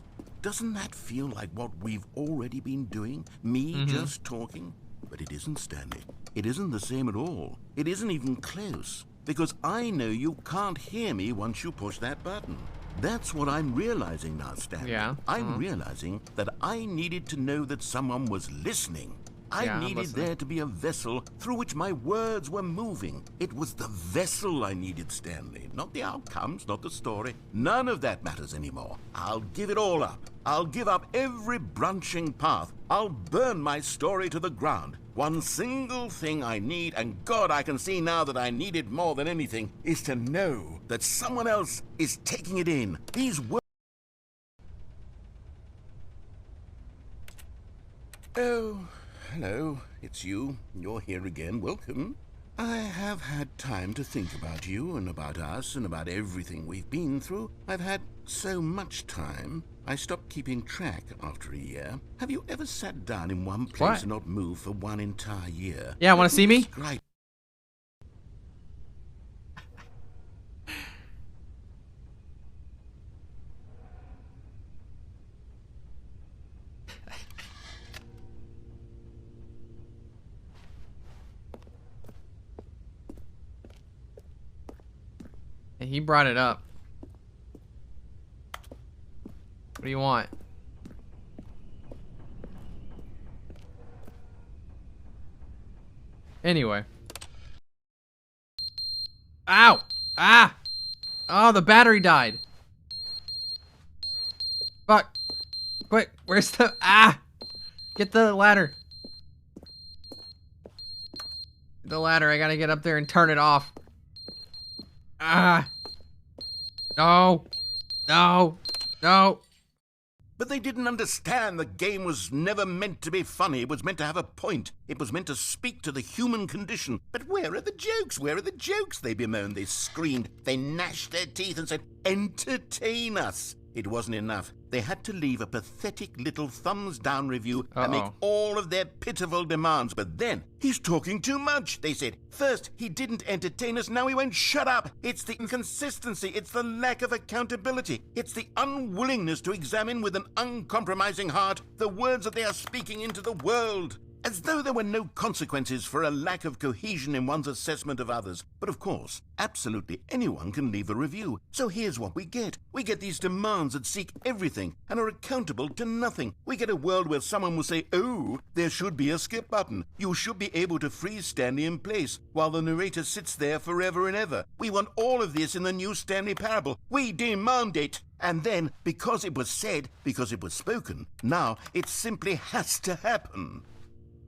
S3: Doesn't that feel like what we've already been doing? Me just talking? But it isn't, Stanley. It isn't the same at all. It isn't even close. Because I know you can't hear me once you push that button. That's what I'm realizing now, Stanley.
S1: Yeah.
S3: I'm realizing that I needed to know that someone was listening. I
S1: I'm
S3: needed
S1: listening.
S3: there to be a vessel through which my words were moving. It was the vessel I needed, Stanley. Not the outcomes, not the story. None of that matters anymore. I'll give it all up. I'll give up every branching path. I'll burn my story to the ground. One single thing I need, and God, I can see now that I need it more than anything, is to know that someone else is taking it in. These words. Oh, hello. It's you. You're here again. Welcome. I have had time to think about you and about us and about everything we've been through. I've had so much time. I stopped keeping track after a year. Have you ever sat down in one place
S1: What?
S3: and not moved for one entire year?
S1: Yeah, want to see me?
S3: Describe.
S1: Hey, he brought it up. What do you want? Anyway. Ow! Ah! Oh, the battery died. Fuck. Quick, where's the... Ah! Get the ladder. The ladder, I gotta get up there and turn it off. Ah! No! No! No!
S3: But they didn't understand the game was never meant to be funny. It was meant to have a point. It was meant to speak to the human condition. But where are the jokes? Where are the jokes? They bemoaned, they screamed, they gnashed their teeth and said, entertain us. It wasn't enough. They had to leave a pathetic little thumbs-down review and make all of their pitiful demands. But then, he's talking too much, they said. First, he didn't entertain us, now he won't shut up. It's the inconsistency, it's the lack of accountability. It's the unwillingness to examine with an uncompromising heart the words that they are speaking into the world. As though there were no consequences for a lack of cohesion in one's assessment of others. But of course, absolutely anyone can leave a review. So here's what we get. We get these demands that seek everything and are accountable to nothing. We get a world where someone will say, oh, there should be a skip button. You should be able to freeze Stanley in place while the narrator sits there forever and ever. We want all of this in the new Stanley Parable. We demand it. And then, because it was said, because it was spoken, now it simply has to happen.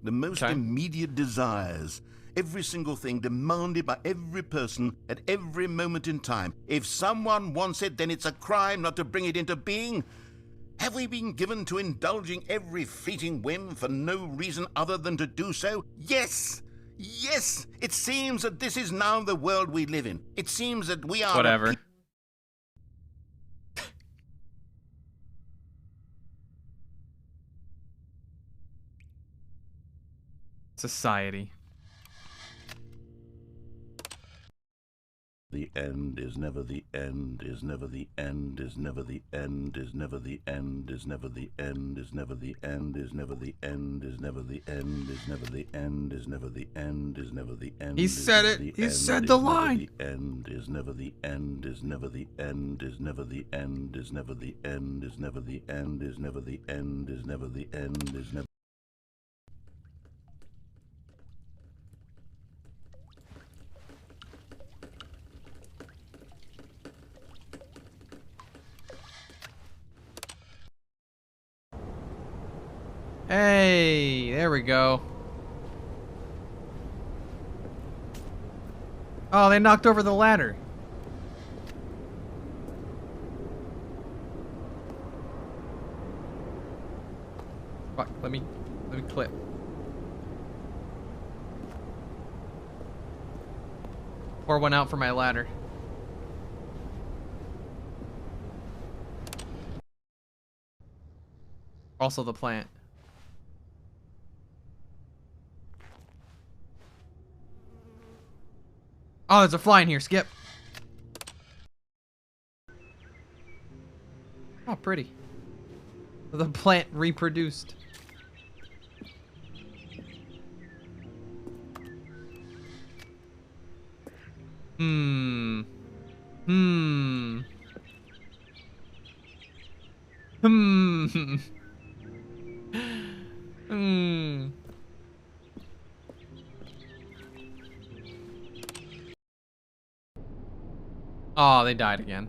S3: The most immediate desires, every single thing demanded by every person at every moment in time. If someone wants it, then it's a crime not to bring it into being. Have we been given to indulging every fleeting whim for no reason other than to do so? Yes! Yes! It seems that this is now the world we live in. It seems that we are...
S1: Whatever. Society.
S3: The end is never the end, is never the end, is never the end, is never the end, is never the end, is never the end, is never the end, is never the end, is never the end, is never the end, is never the end.
S1: He said it. He said the line.
S3: The end is never the end, is never the end, is never the end, is never the end, is never the end, is never the end, is never the end, is never.
S1: Hey, there we go. Oh, they knocked over the ladder. Fuck, let me clip. Pour one out for my ladder. Also the plant. Oh, there's a fly in here. Skip. Oh, pretty. The plant reproduced. Hmm. Hmm. Hmm. Hmm. Oh, they died again.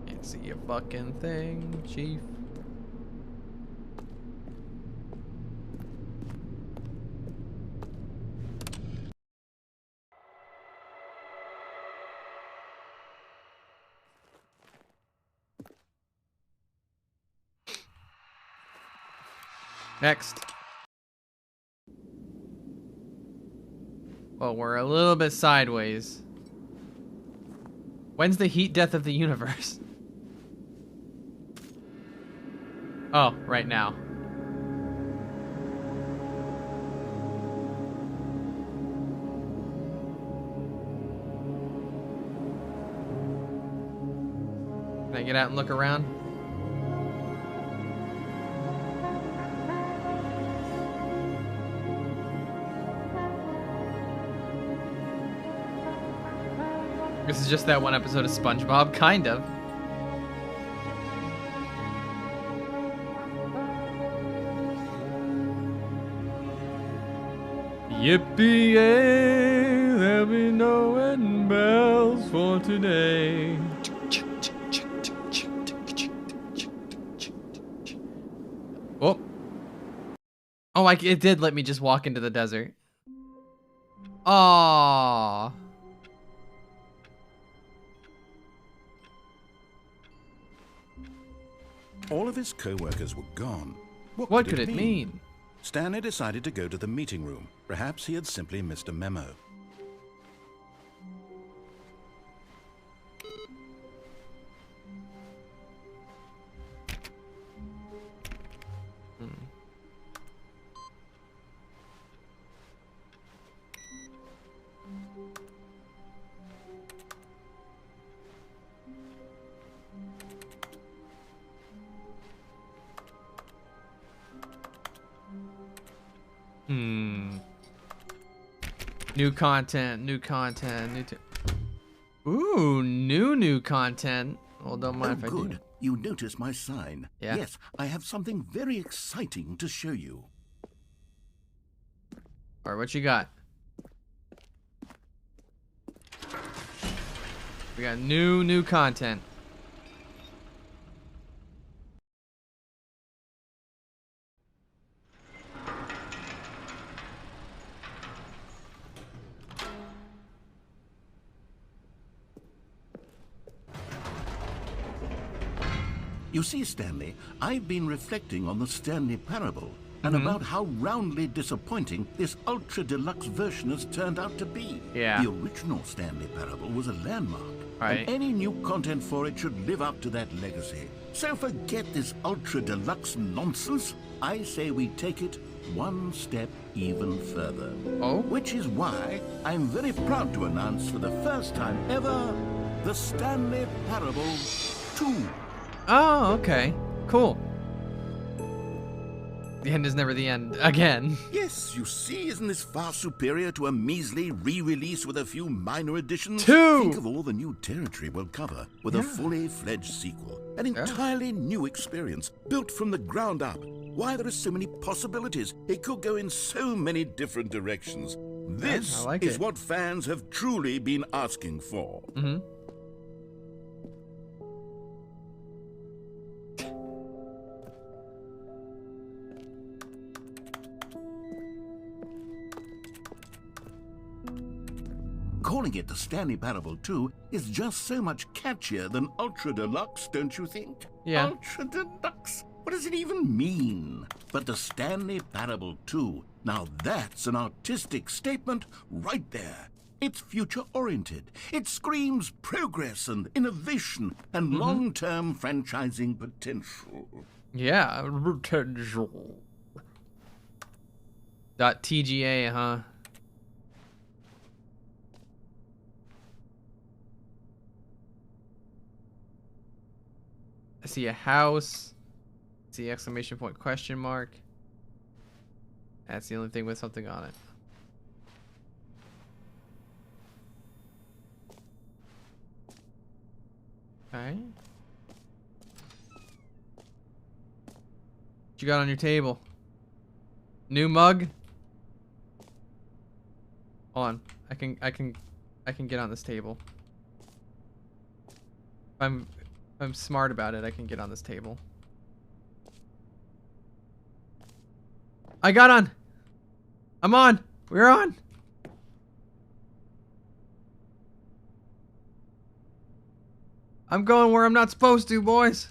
S1: Can't see a fucking thing, Chief. Next. Well, we're a little bit sideways. When's the heat death of the universe? Oh, right now. Can I get out and look around? This is just that one episode of SpongeBob, kind of. Yippee-yay, there'll be no wedding bells for today. Oh. Oh, it did let me just walk into the desert. Aww.
S3: All of his co-workers were gone.
S1: What could it mean?
S3: Stanley decided to go to the meeting room. Perhaps he had simply missed a memo.
S1: New content, new content, Ooh, new content. Well, don't mind if I do.
S3: Good. You notice my sign.
S1: Yeah.
S3: Yes, I have something very exciting to show you.
S1: Alright, what you got? We got new content.
S3: You see, Stanley, I've been reflecting on the Stanley Parable and about how roundly disappointing this ultra deluxe version has turned out to be.
S1: Yeah.
S3: The original Stanley Parable was a landmark,
S1: Right.
S3: and any new content for it should live up to that legacy. So forget this ultra deluxe nonsense. I say we take it one step even further.
S1: Oh?
S3: Which is why I'm very proud to announce for the first time ever, the Stanley Parable 2.
S1: Oh, okay. Cool. The end is never the end. Again.
S3: Yes, you see, isn't this far superior to a measly re-release with a few minor additions?
S1: 2!
S3: Think of all the new territory we'll cover with a fully fledged sequel. An entirely new experience, built from the ground up. Why, there are so many possibilities. It could go in so many different directions. This
S1: I like
S3: is
S1: it.
S3: what fans have truly been asking for. Calling it the Stanley Parable 2 is just so much catchier than Ultra Deluxe, don't you think?
S1: Yeah.
S3: Ultra Deluxe? What does it even mean? But the Stanley Parable 2, now that's an artistic statement right there. It's future-oriented. It screams progress and innovation and long-term franchising potential.
S1: Yeah. Potential. .tga, huh? I see a house. I see exclamation point question mark. That's the only thing with something on it. Okay. What you got on your table? New mug? Hold on. I can get on this table. If I'm smart about it, I can get on this table. I got on. I'm on. We're on. I'm going where I'm not supposed to, boys.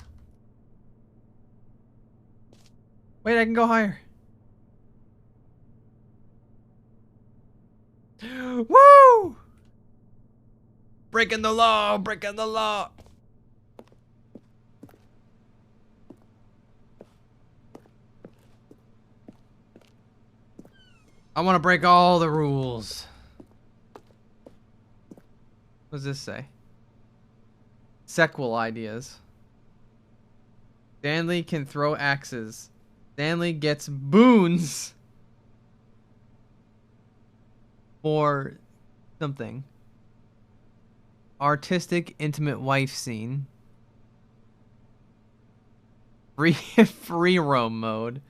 S1: Wait, I can go higher. Woo! Breaking the law, breaking the law. I want to break all the rules. What does this say? Sequel ideas. Stanley can throw axes. Stanley gets boons for something. Artistic intimate wife scene. Free roam mode.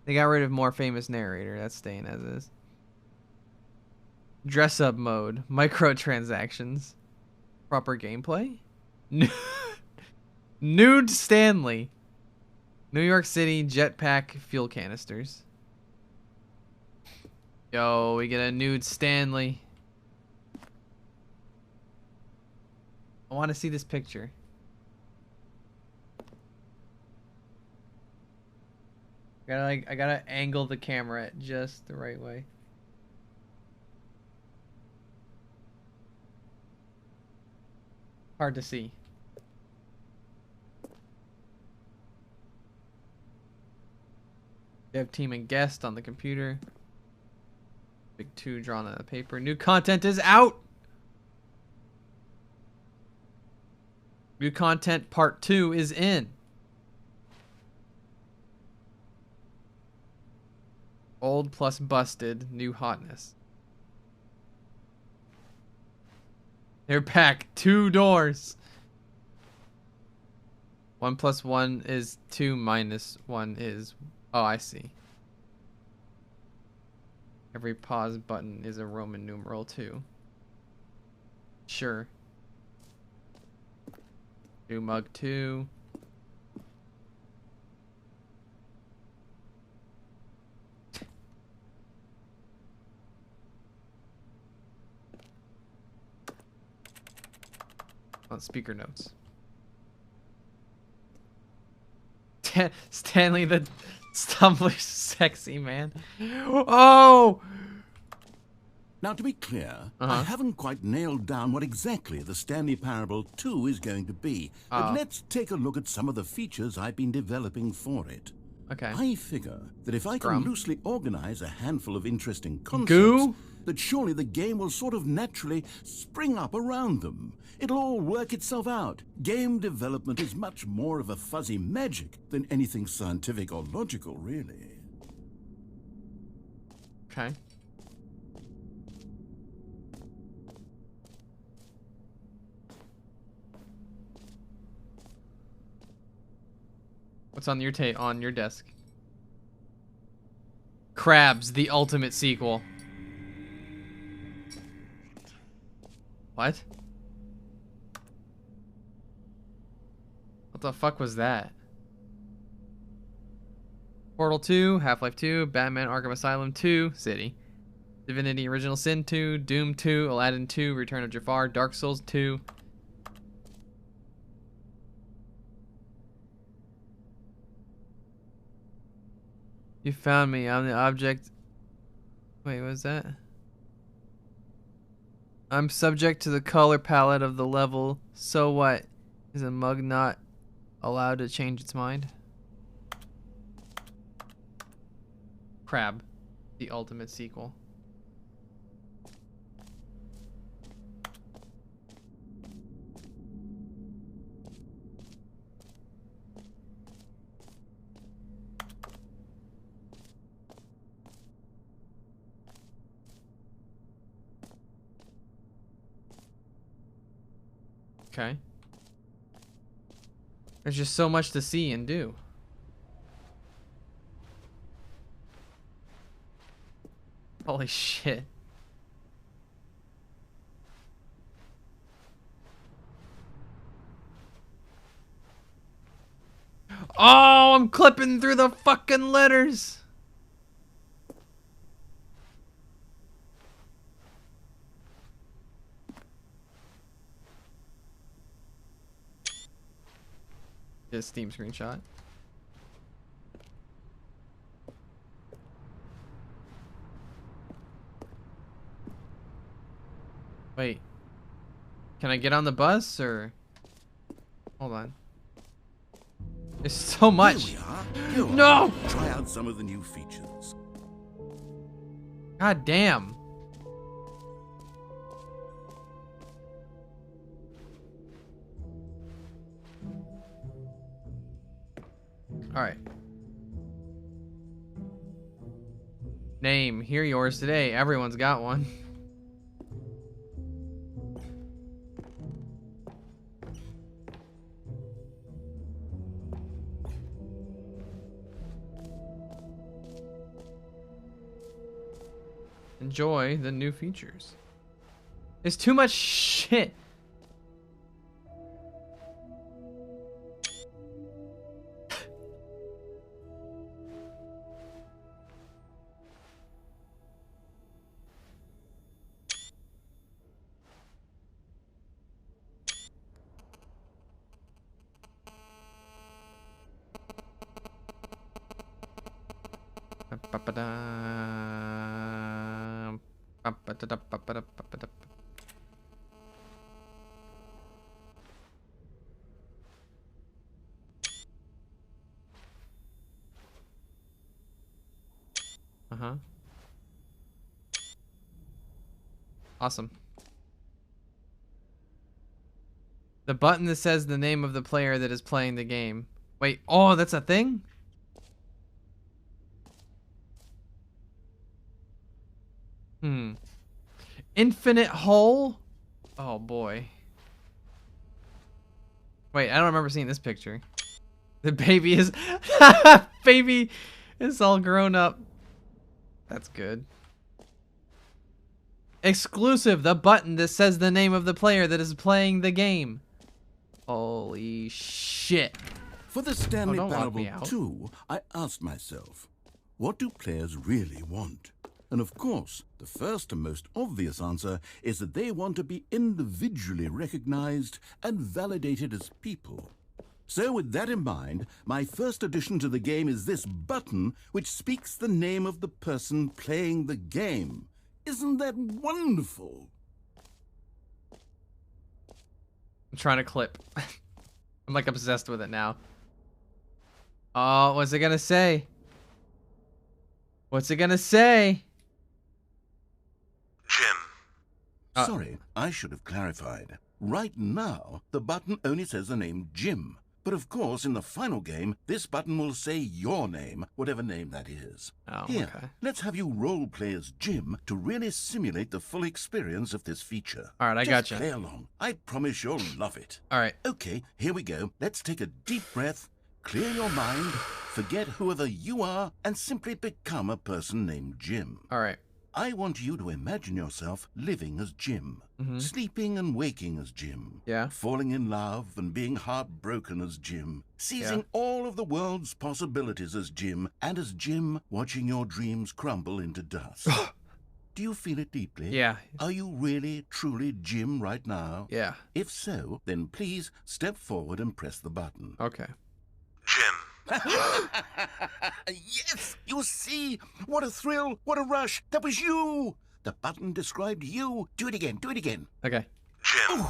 S1: They got rid of more famous narrator. That's staying as is. Dress up mode. Microtransactions. Proper gameplay. Nude Stanley. New York City jetpack fuel canisters. Yo, we get a nude Stanley. I want to see this picture. I gotta angle the camera just the right way. Hard to see. Dev team and guest on the computer. Big 2 drawn on the paper. New content is out. New content part 2 is in. Old plus busted. New hotness. They're back. 2 doors. 1 plus 1 is 2 minus 1 is... Oh, I see. Every pause button is a Roman numeral 2. Sure. New mug 2. On speaker notes. Stanley the Stumbler sexy man. Oh!
S3: Now, to be clear, I haven't quite nailed down what exactly the Stanley Parable 2 is going to be. But let's take a look at some of the features I've been developing for it.
S1: Okay.
S3: I figure that if I can loosely organize a handful of interesting concepts, that surely the game will sort of naturally spring up around them. It'll all work itself out. Game development is much more of a fuzzy magic than anything scientific or logical, really.
S1: Okay. What's on your on your desk? Crabs, the ultimate sequel. What? What the fuck was that? Portal 2, Half-Life 2, Batman Arkham Asylum 2, City. Divinity Original Sin 2, Doom 2, Aladdin 2, Return of Jafar, Dark Souls 2. You found me. I'm the object. Wait, what was that? I'm subject to the color palette of the level. So what? Is a mug not allowed to change its mind? Crab, the ultimate sequel. Okay. There's just so much to see and do. Holy shit. Oh, I'm clipping through the fucking letters. Just Steam screenshot. Wait. Can I get on the bus or? Hold on. There's so much.
S3: Here we are.
S1: No!
S3: Try out some of the new features.
S1: God damn. Alright. Name. Hear yours today. Everyone's got one. Enjoy the new features. There's too much shit. Uh-huh. Awesome. The button that says the name of the player that is playing the game. Wait, oh, that's a thing? Infinite hole? Oh boy. Wait, I don't remember seeing this picture. The baby is baby is all grown up. That's good. Exclusive, the button that says the name of the player that is playing the game. Holy shit.
S3: For the Stanley
S1: don't lock me
S3: Parable
S1: out.
S3: 2, I asked myself, what do players really want? And of course, the first and most obvious answer is that they want to be individually recognized and validated as people. So with that in mind, my first addition to the game is this button which speaks the name of the person playing the game. Isn't that wonderful?
S1: I'm trying to clip. I'm like obsessed with it now. Oh, what's it gonna say? What's it gonna say?
S6: Jim.
S3: Sorry, I should have clarified. Right now, the button only says the name Jim. But of course, in the final game, this button will say your name, whatever name that is.
S1: Oh,
S3: Here,
S1: okay.
S3: let's have you role play as Jim to really simulate the full experience of this feature.
S1: All right, I
S3: Just
S1: gotcha.
S3: play along. I promise you'll love it.
S1: All right.
S3: Okay, here we go. Let's take a deep breath, clear your mind, forget whoever you are, and simply become a person named Jim.
S1: All right.
S3: I want you to imagine yourself living as Jim, sleeping and waking as Jim,
S1: Yeah.
S3: falling in love and being heartbroken as Jim, seizing
S1: Yeah.
S3: all of the world's possibilities as Jim, and as Jim watching your dreams crumble into dust. Do you feel it deeply?
S1: Yeah.
S3: Are you really, truly Jim right now?
S1: Yeah.
S3: If so, then please step forward and press the button.
S1: Okay.
S6: Jim.
S3: Yes! You see? What a thrill! What a rush! That was you! The button described you. Do it again. Do it again.
S1: Okay.
S6: Jim.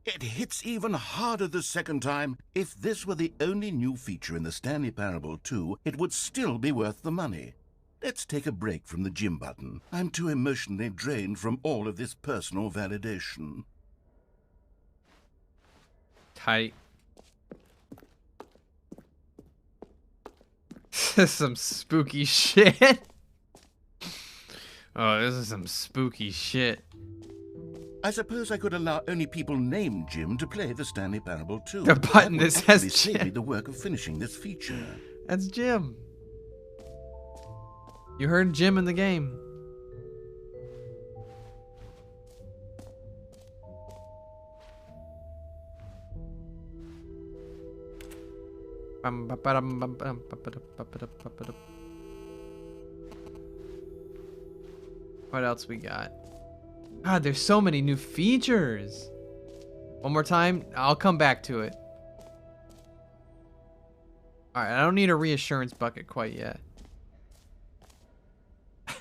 S3: It hits even harder the second time. If this were the only new feature in the Stanley Parable 2, it would still be worth the money. Let's take a break from the Jim button. I'm too emotionally drained from all of this personal validation.
S1: Tight. This is some spooky shit. Oh, this is some spooky shit.
S3: I suppose I could allow only people named Jim to play the Stanley Parable 2.
S1: The button
S3: That would
S1: that says
S3: actually save me
S1: Jim.
S3: the work of finishing this feature.
S1: That's Jim. You heard Jim in the game. What else we got? God, there's so many new features. One more time. I'll come back to it. All right, I don't need a reassurance bucket quite yet. All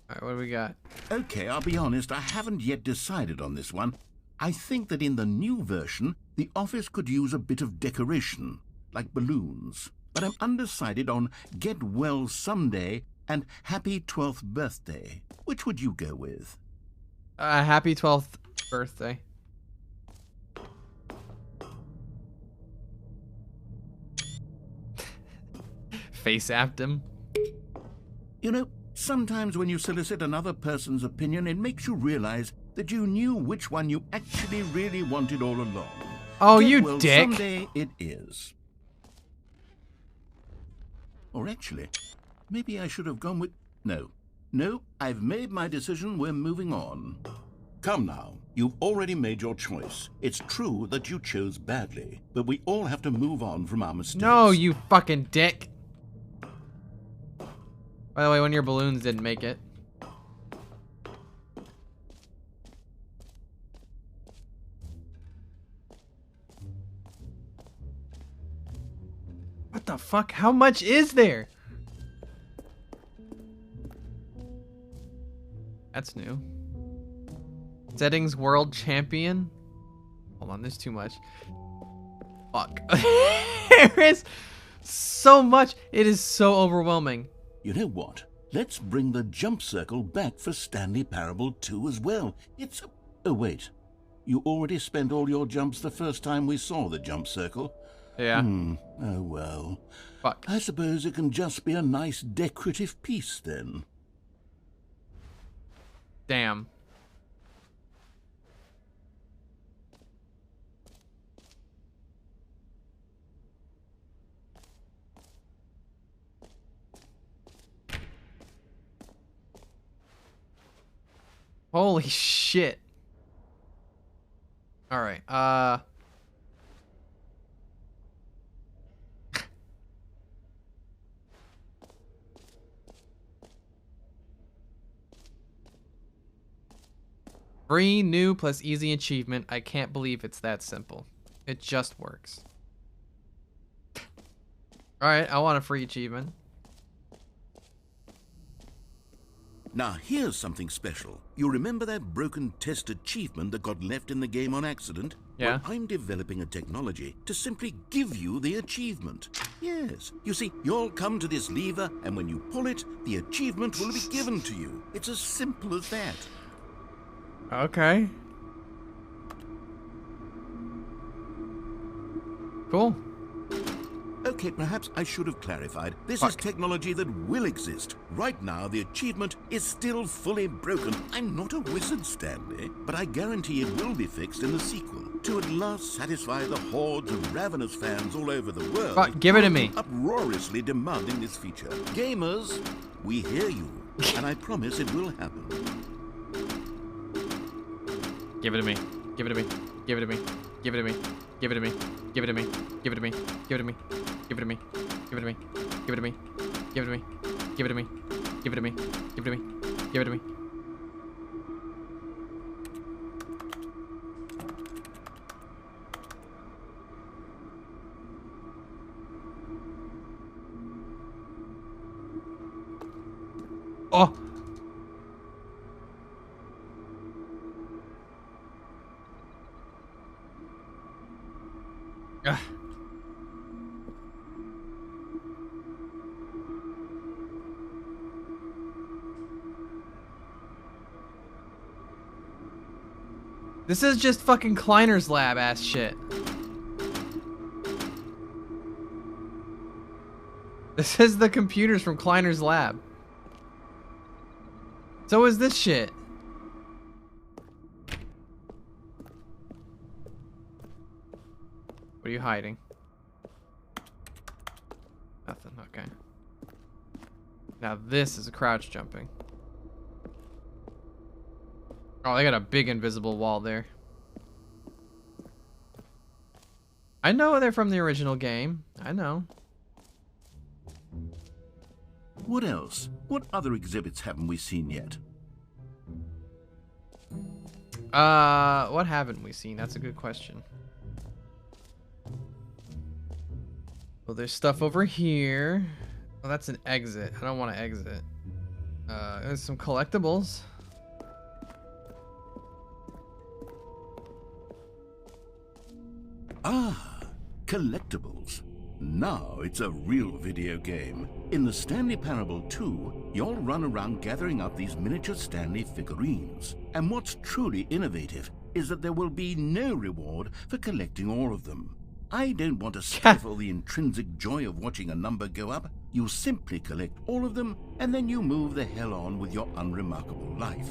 S1: right, what do we got?
S7: Okay, I'll be honest, I haven't yet decided on this one. I think that in the new version, the office could use a bit of decoration, like balloons. But I'm undecided on Get Well Someday and Happy 12th Birthday. Which would you go with?
S1: Happy 12th birthday. Face apped him.
S7: You know, sometimes when you solicit another person's opinion, it makes you realize that you knew which one you actually really wanted all along.
S1: Oh,
S7: Get
S1: you
S7: well
S1: dick.
S7: Someday it is. Or actually, maybe I should have gone with... No, I've made my decision. We're moving on. Come now, you've already made your choice. It's true that you chose badly, but we all have to move on from our mistakes.
S1: No, you fucking dick. By the way, one of your balloons didn't make it. What the fuck? How much is there? That's new. Settings world champion. Hold on, there's too much. Fuck. There is so much. It is so overwhelming.
S7: You know what? Let's bring the jump circle back for Stanley Parable 2 as well. It's a... Oh, wait. You already spent all your jumps the first time we saw the jump circle.
S1: Yeah.
S7: Oh, well.
S1: Fuck.
S7: I suppose it can just be a nice decorative piece then.
S1: Damn. Holy shit. All right. Free, new, plus easy achievement. I can't believe it's that simple. It just works. All right, I want a free achievement.
S7: Now, here's something special. You remember that broken test achievement that got left in the game on accident?
S1: Yeah.
S7: Well, I'm developing a technology to simply give you the achievement. Yes. You see, you'll come to this lever, and when you pull it, the achievement will be given to you. It's as simple as that.
S1: Okay. Cool.
S7: Okay, perhaps I should have clarified. This is technology that will exist. Right now, the achievement is still fully broken. I'm not a wizard, Stanley, but I guarantee it will be fixed in the sequel to at last satisfy the hordes of ravenous fans all over the world.
S1: Fuck, give it to me.
S7: Uproariously demanding this feature. Gamers, we hear you, and I promise it will happen.
S1: Give it to me. Give it to me. Give it to me. Give it to me. Give it to me. Give it to me. Give it to me. Give it to me. Give it to me. Give it to me. Give it to me. Give it to me. Give it to me. Give it to me. Give it to me. Give it to me. Oh. Ugh. This is just fucking Kleiner's lab ass shit. This is the computers from Kleiner's lab. So is this shit. What are you hiding? Nothing, okay. Now this is a crouch jumping. Oh, they got a big invisible wall there. I know they're from the original game. I know.
S7: What else? What other exhibits haven't we seen yet?
S1: What haven't we seen? That's a good question. Well, there's stuff over here. Oh, that's an exit. I don't want to exit. There's some collectibles.
S7: Ah, collectibles. Now it's a real video game. In the Stanley Parable 2, you'll run around gathering up these miniature Stanley figurines. And what's truly innovative is that there will be no reward for collecting all of them. I don't want to stifle the intrinsic joy of watching a number go up. You simply collect all of them, and then you move the hell on with your unremarkable life.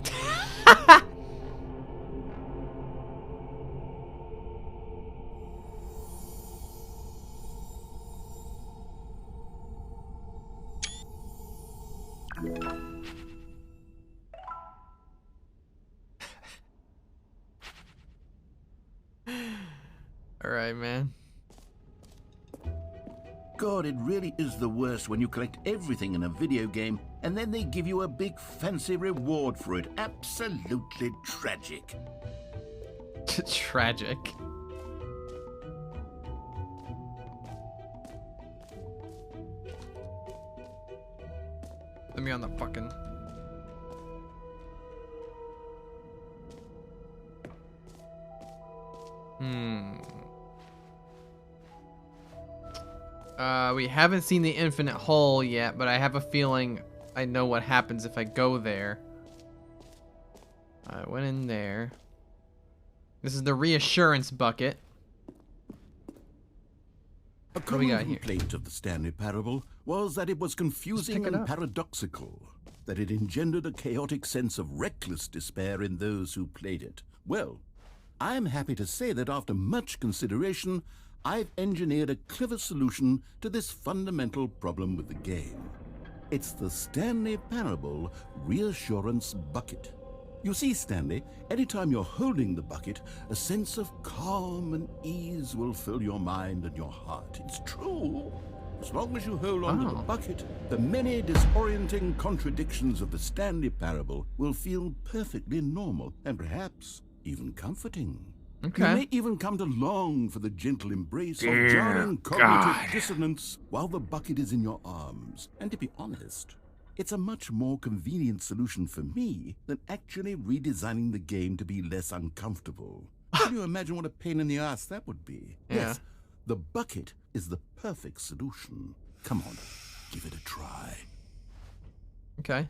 S1: All right, man.
S7: God, it really is the worst when you collect everything in a video game and then they give you a big fancy reward for it. Absolutely tragic.
S1: Tragic. Let me on the fucking... We haven't seen the infinite hole yet, but I have a feeling I know what happens if I go there. I went in there. This is the reassurance bucket.
S7: A
S1: What do we
S7: common
S1: got here?
S7: complaint of the Stanley Parable was that it was confusing
S1: pick it
S7: and
S1: up.
S7: paradoxical, that it engendered a chaotic sense of reckless despair in those who played it. Well, I am happy to say that after much consideration, I've engineered a clever solution to this fundamental problem with the game. It's the Stanley Parable Reassurance Bucket. You see, Stanley, anytime you're holding the bucket, a sense of calm and ease will fill your mind and your heart. It's true. As long as you hold on to the bucket, the many disorienting contradictions of the Stanley Parable will feel perfectly normal and perhaps even comforting.
S1: Okay.
S7: You may even come to long for the gentle embrace of jarring cognitive dissonance while the bucket is in your arms. And to be honest, it's a much more convenient solution for me than actually redesigning the game to be less uncomfortable. Can you imagine what a pain in the ass that would be?
S1: Yeah.
S7: Yes, the bucket is the perfect solution. Come on, give it a try.
S1: Okay.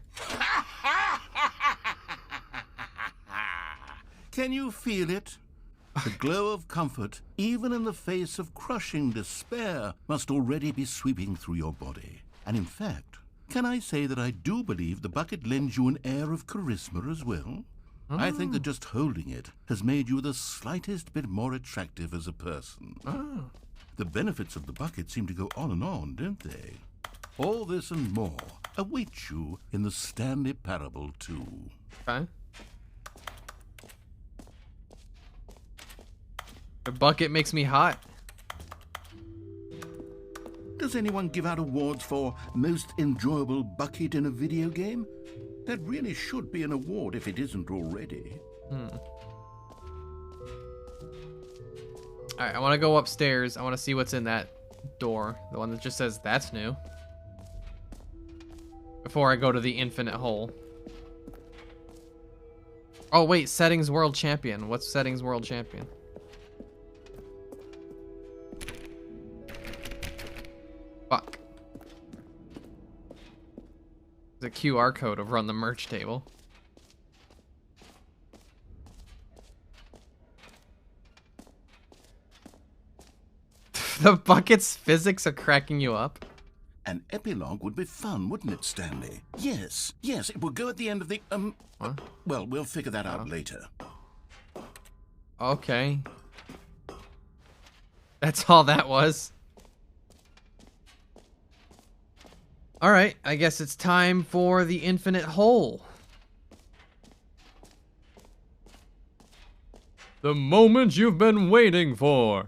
S7: Can you feel it? The glow of comfort, even in the face of crushing despair, must already be sweeping through your body. And in fact, can I say that I do believe the bucket lends you an air of charisma as well? I think that just holding it has made you the slightest bit more attractive as a person. The benefits of the bucket seem to go on, don't they? All this and more await you in the Stanley Parable 2.
S1: Okay. The bucket makes me hot.
S7: Does anyone give out awards for most enjoyable bucket in a video game? That really should be an award if it isn't already.
S1: Alright, I want to go upstairs. I want to see what's in that door. The one that just says, that's new. Before I go to the infinite hole. Oh, wait. Settings World Champion. What's Settings World Champion? Fuck. There's a QR code over on the merch table. The bucket's physics are cracking you up.
S7: An epilogue would be fun, wouldn't it, Stanley? Yes, it will go at the end of the,
S1: What?
S7: Well, we'll figure that out later.
S1: Okay. That's all that was. Alright, I guess it's time for the infinite hole. The moment you've been waiting for.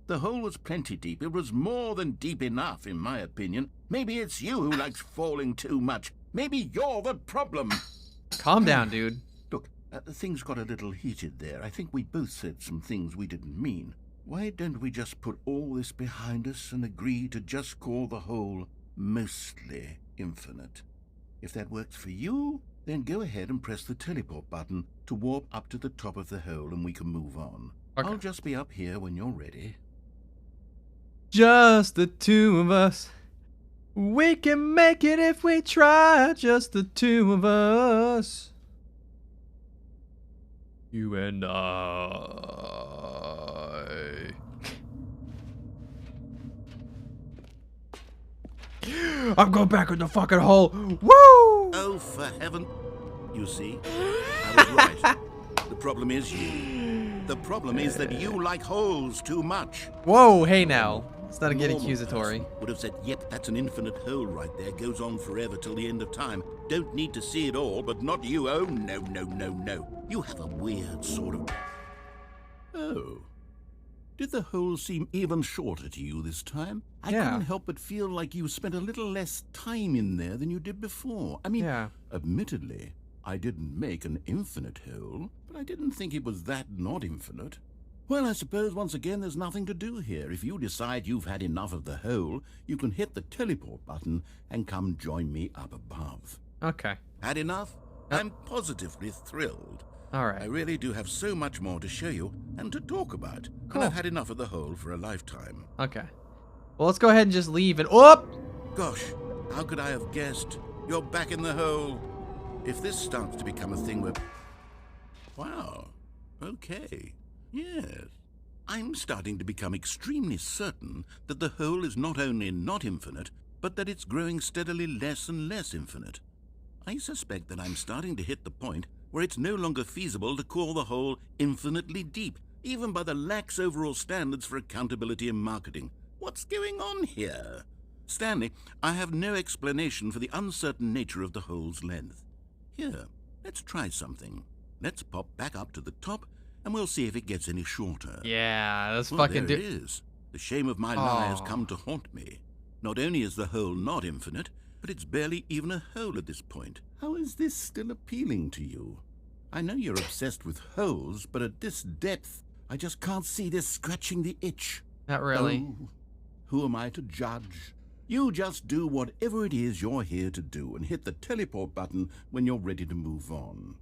S7: The hole was plenty deep. It was more than deep enough, in my opinion. Maybe it's you who likes falling too much. Maybe you're the problem.
S1: Calm down, dude.
S7: Look, things got a little heated there. I think we both said some things we didn't mean. Why don't we just put all this behind us and agree to just call the hole mostly infinite? If that works for you, then go ahead and press the teleport button to warp up to the top of the hole and we can move on.
S1: Okay.
S7: I'll just be up here when you're ready.
S1: Just the two of us. We can make it if we try. Just the two of us. You and I. I'm going back in the fucking hole. Woo!
S7: Oh, for heaven. You see, I was right. The problem is you. The problem is that you like holes too much.
S1: Whoa, hey now. Let's not get
S7: Normal
S1: accusatory.
S7: person would have said, yep, that's an infinite hole right there. Goes on forever till the end of time. Don't need to see it all, but not you. Oh, no, no, no, no. You have a weird sort of... Oh. Did the hole seem even shorter to you this time? I couldn't help but feel like you spent a little less time in there than you did before. I mean, admittedly, I didn't make an infinite hole, but I didn't think it was that not infinite. Well, I suppose once again there's nothing to do here. If you decide you've had enough of the hole, you can hit the teleport button and come join me up above.
S1: Okay.
S7: Had enough? I'm positively thrilled.
S1: All right.
S7: I really do have so much more to show you and to talk about.
S1: Cool.
S7: And I've had enough of the hole for a lifetime.
S1: Okay. Well, let's go ahead and just leave and... Oh!
S7: Gosh, how could I have guessed? You're back in the hole. If this starts to become a thing where... Wow. Okay. Yes. I'm starting to become extremely certain that the hole is not only not infinite, but that it's growing steadily less and less infinite. I suspect that I'm starting to hit the point where it's no longer feasible to call the hole infinitely deep, even by the lax overall standards for accountability and marketing. What's going on here? Stanley, I have no explanation for the uncertain nature of the hole's length. Here, let's try something. Let's pop back up to the top, and we'll see if it gets any shorter.
S1: Yeah, let's
S7: Well,
S1: fucking
S7: there
S1: do...
S7: it is. The shame of my lie has come to haunt me. Not only is the hole not infinite, but it's barely even a hole at this point. How is this still appealing to you? I know you're obsessed with holes, but at this depth, I just can't see this scratching the itch.
S1: Not really.
S7: Oh, who am I to judge? You just do whatever it is you're here to do and hit the teleport button when you're ready to move on.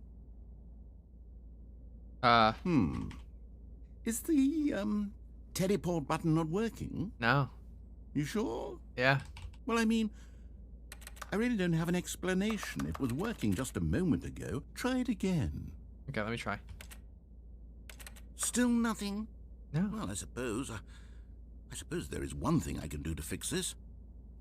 S7: Is the, teleport button not working?
S1: No.
S7: You sure?
S1: Yeah.
S7: Well, I mean, I really don't have an explanation. It was working just a moment ago. Try it again.
S1: Okay, let me try.
S7: Still nothing?
S1: No.
S7: Well, I suppose there is one thing I can do to fix this.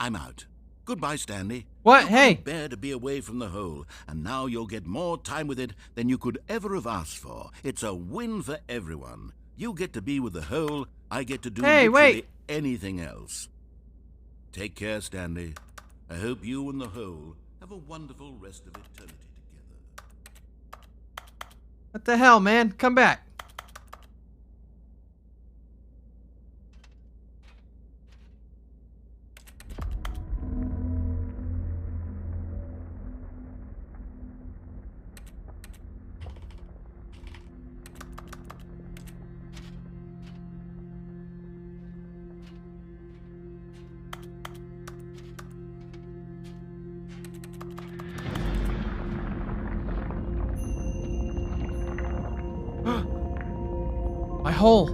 S7: I'm out. Goodbye, Stanley.
S1: What?
S7: You
S1: Hey!
S7: couldn't bear to be away from the hole, and now you'll get more time with it than you could ever have asked for. It's a win for everyone. You get to be with the hole, I get to do literally anything else. Take care, Stanley. I hope you and the hole have a wonderful rest of eternity together.
S1: What the hell, man? Come back. My hole.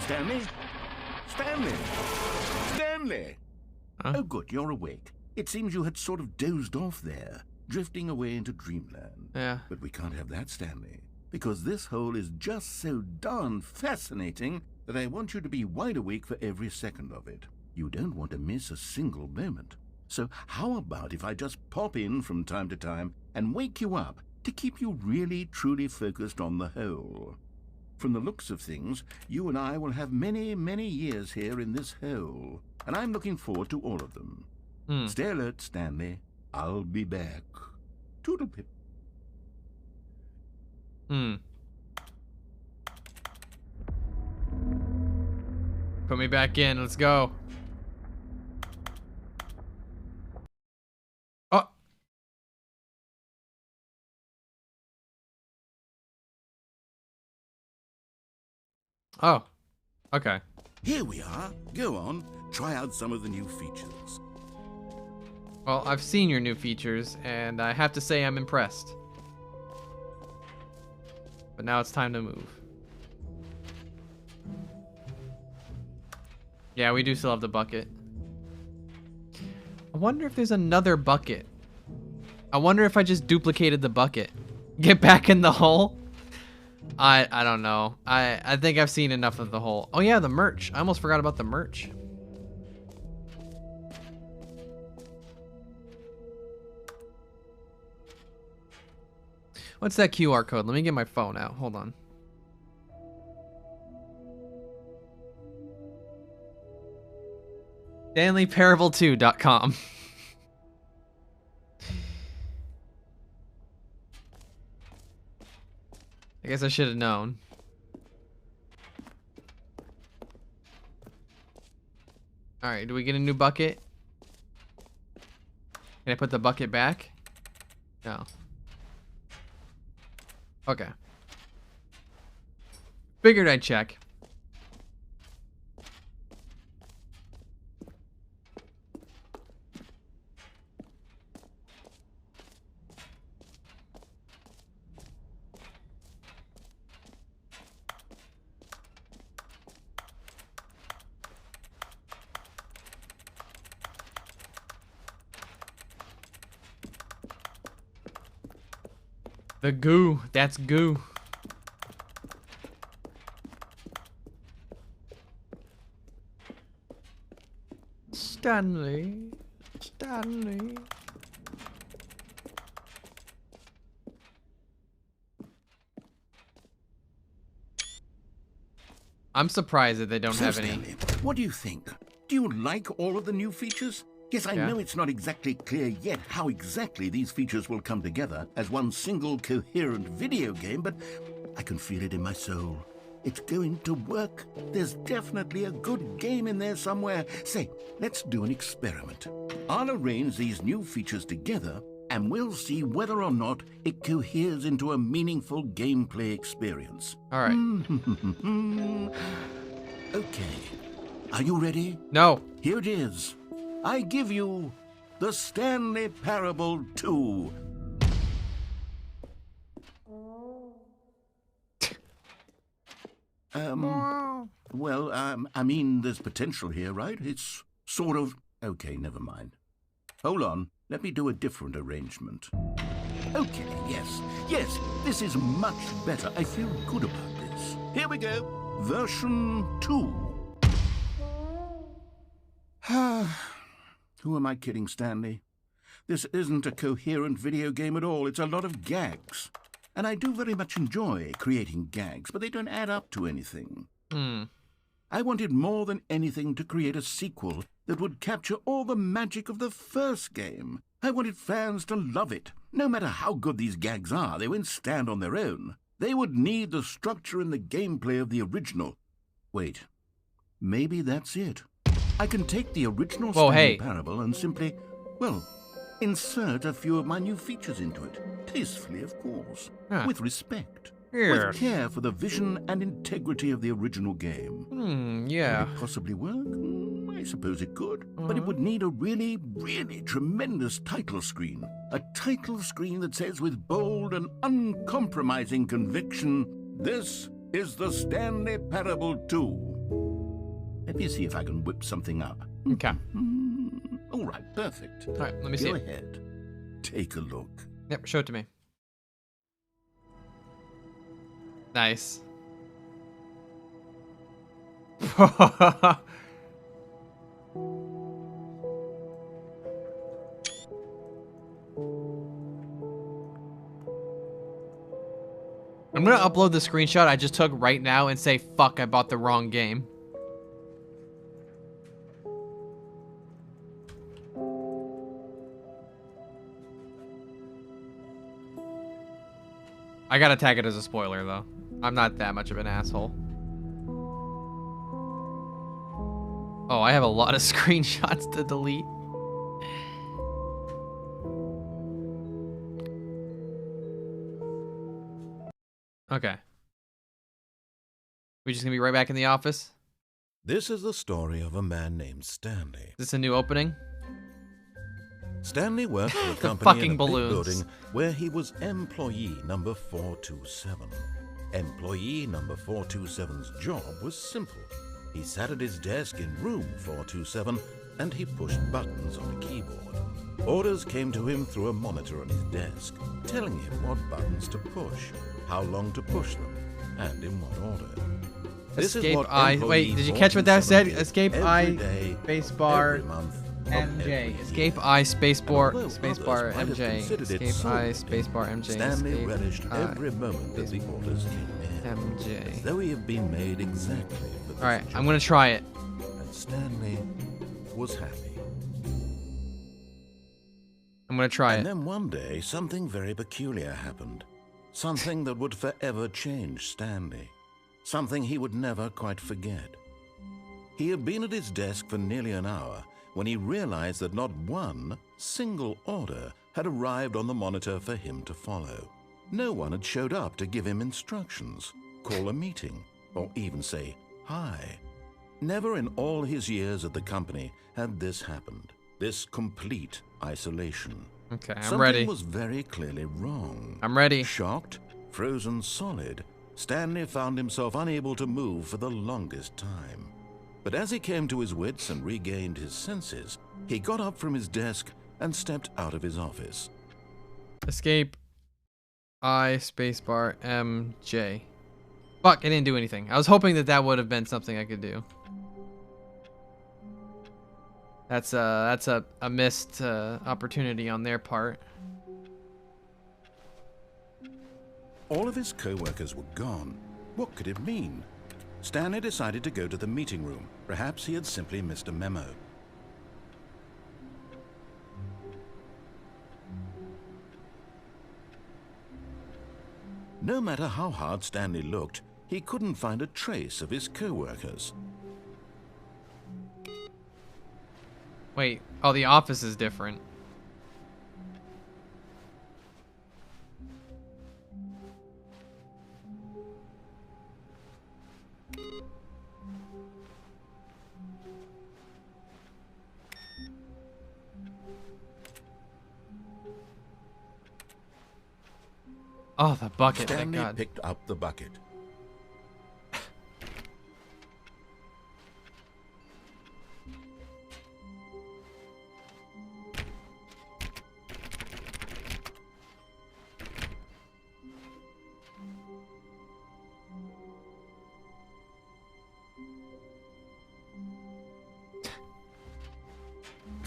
S7: Stanley? Stanley? Stanley!
S1: Huh?
S7: Oh, good, you're awake. It seems you had sort of dozed off there, drifting away into dreamland.
S1: Yeah.
S7: But we can't have that, Stanley, because this hole is just so darn fascinating that I want you to be wide awake for every second of it. You don't want to miss a single moment. So how about if I just pop in from time to time and wake you up to keep you really, truly focused on the hole? From the looks of things, you and I will have many, many years here in this hole, and I'm looking forward to all of them. Stay alert, Stanley. I'll be back. Toodlepip.
S1: Put me back in. Let's go. Oh. Oh. Okay.
S7: Here we are. Go on. Try out some of the new features.
S1: Well, I've seen your new features, and I have to say I'm impressed. But now it's time to move. Yeah, we do still have the bucket. I wonder if there's another bucket. I wonder if I just duplicated the bucket. Get back in the hole? I don't know. I think I've seen enough of the hole. Oh yeah, the merch. I almost forgot about the merch. What's that QR code? Let me get my phone out. Hold on. StanleyParable2.com. I guess I should have known. Alright, do we get a new bucket? Can I put the bucket back? No. Okay. Figured I'd check. The goo. That's goo. Stanley. Stanley. I'm surprised that they don't have any.
S7: Stanley, what do you think? Do you like all of the new features? Yes, I know it's not exactly clear yet how exactly these features will come together as one single coherent video game, but I can feel it in my soul. It's going to work. There's definitely a good game in there somewhere. Say, let's do an experiment. I'll arrange these new features together, and we'll see whether or not it coheres into a meaningful gameplay experience.
S1: All right.
S7: Okay. Are you ready?
S1: No.
S7: Here it is. I give you the Stanley Parable 2. Well, I mean, there's potential here, right? It's sort of... Okay, never mind. Hold on. Let me do a different arrangement. Okay, yes, this is much better. I feel good about this. Here we go. Version 2. Who am I kidding, Stanley? This isn't a coherent video game at all. It's a lot of gags. And I do very much enjoy creating gags, but they don't add up to anything. I wanted more than anything to create a sequel that would capture all the magic of the first game. I wanted fans to love it. No matter how good these gags are, they won't stand on their own. They would need the structure and the gameplay of the original. Wait, maybe that's it. I can take the original Stanley Parable and simply, well, insert a few of my new features into it. Tastefully, of course. With respect. With care for the vision and integrity of the original game.
S1: Yeah.
S7: Could it possibly work? I suppose it could. But it would need a really, really tremendous title screen. A title screen that says with bold and uncompromising conviction, "This is the Stanley Parable 2." Let me see if I can whip something up.
S1: Okay.
S7: All right, perfect.
S1: All right, let me see.
S7: Go ahead. Take a look.
S1: Yep, show it to me. Nice. I'm gonna upload the screenshot I just took right now and say, fuck, I bought the wrong game. I gotta tag it as a spoiler, though. I'm not that much of an asshole. Oh, I have a lot of screenshots to delete. Okay. We just gonna be right back in the office?
S3: This is the story of a man named Stanley.
S1: Is this a new opening?
S3: Stanley worked for a
S1: The
S3: company
S1: fucking
S3: in a big
S1: balloons.
S3: building where he was employee number 427. Employee number 427's job was simple. He sat at his desk in room 427 and he pushed buttons on a keyboard. Orders came to him through a monitor on his desk, telling him what buttons to push, how long to push them, and in what order. This is
S1: Escape
S3: what
S1: I.
S3: employee
S1: Wait, did you catch what that
S3: 427
S1: said?
S3: did
S1: Escape
S3: every
S1: I.
S3: day,
S1: Spacebar.
S3: every month, of
S1: MJ.
S3: every
S1: Escape
S3: year.
S1: I spacebar
S3: And although
S1: spacebar
S3: others might have
S1: MJ.
S3: considered it
S1: Escape I
S3: sobering,
S1: spacebar MJ.
S3: Stanley
S1: Escape
S3: relished
S1: I
S3: every moment that the orders came in, as
S1: MJ.
S3: though he had been made exactly for this
S1: All right,
S3: job.
S1: I'm gonna try it.
S3: And Stanley was happy.
S1: I'm gonna try
S3: And
S1: it.
S3: then one day, something very peculiar happened. Something that would forever change Stanley. Something he would never quite forget. He had been at his desk for nearly an hour when he realized that not one single order had arrived on the monitor for him to follow. No one had showed up to give him instructions, call a meeting, or even say hi. Never in all his years at the company had this happened. This complete isolation.
S1: Okay, I'm
S3: Something
S1: ready.
S3: was very clearly wrong.
S1: I'm ready.
S3: Shocked, frozen solid, Stanley found himself unable to move for the longest time. But as he came to his wits and regained his senses, he got up from his desk and stepped out of his office.
S1: Escape I spacebar MJ. Fuck, I didn't do anything. I was hoping that that would have been something I could do. That's a missed opportunity on their part.
S7: All of his co-workers were gone. What could it mean? Stanley decided to go to the meeting room. Perhaps he had simply missed a memo. No matter how hard Stanley looked, he couldn't find a trace of his co-workers.
S1: Wait, oh, the office is different. Oh, the bucket, thank
S7: Stanley
S1: God.
S7: picked up the bucket.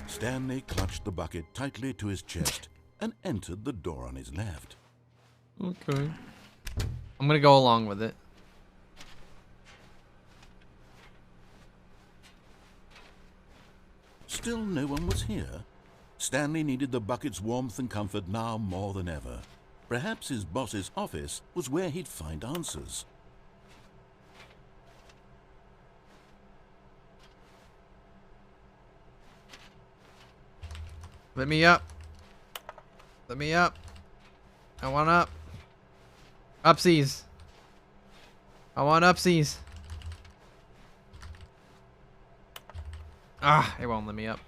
S7: Stanley clutched the bucket tightly to his chest and entered the door on his left.
S1: Okay. I'm gonna go along with it.
S7: Still no one was here. Stanley needed the bucket's warmth and comfort now more than ever. Perhaps his boss's office was where he'd find answers.
S1: Let me up. Let me up. I want up. Upsies. I want upsies. Ah, it won't let me up.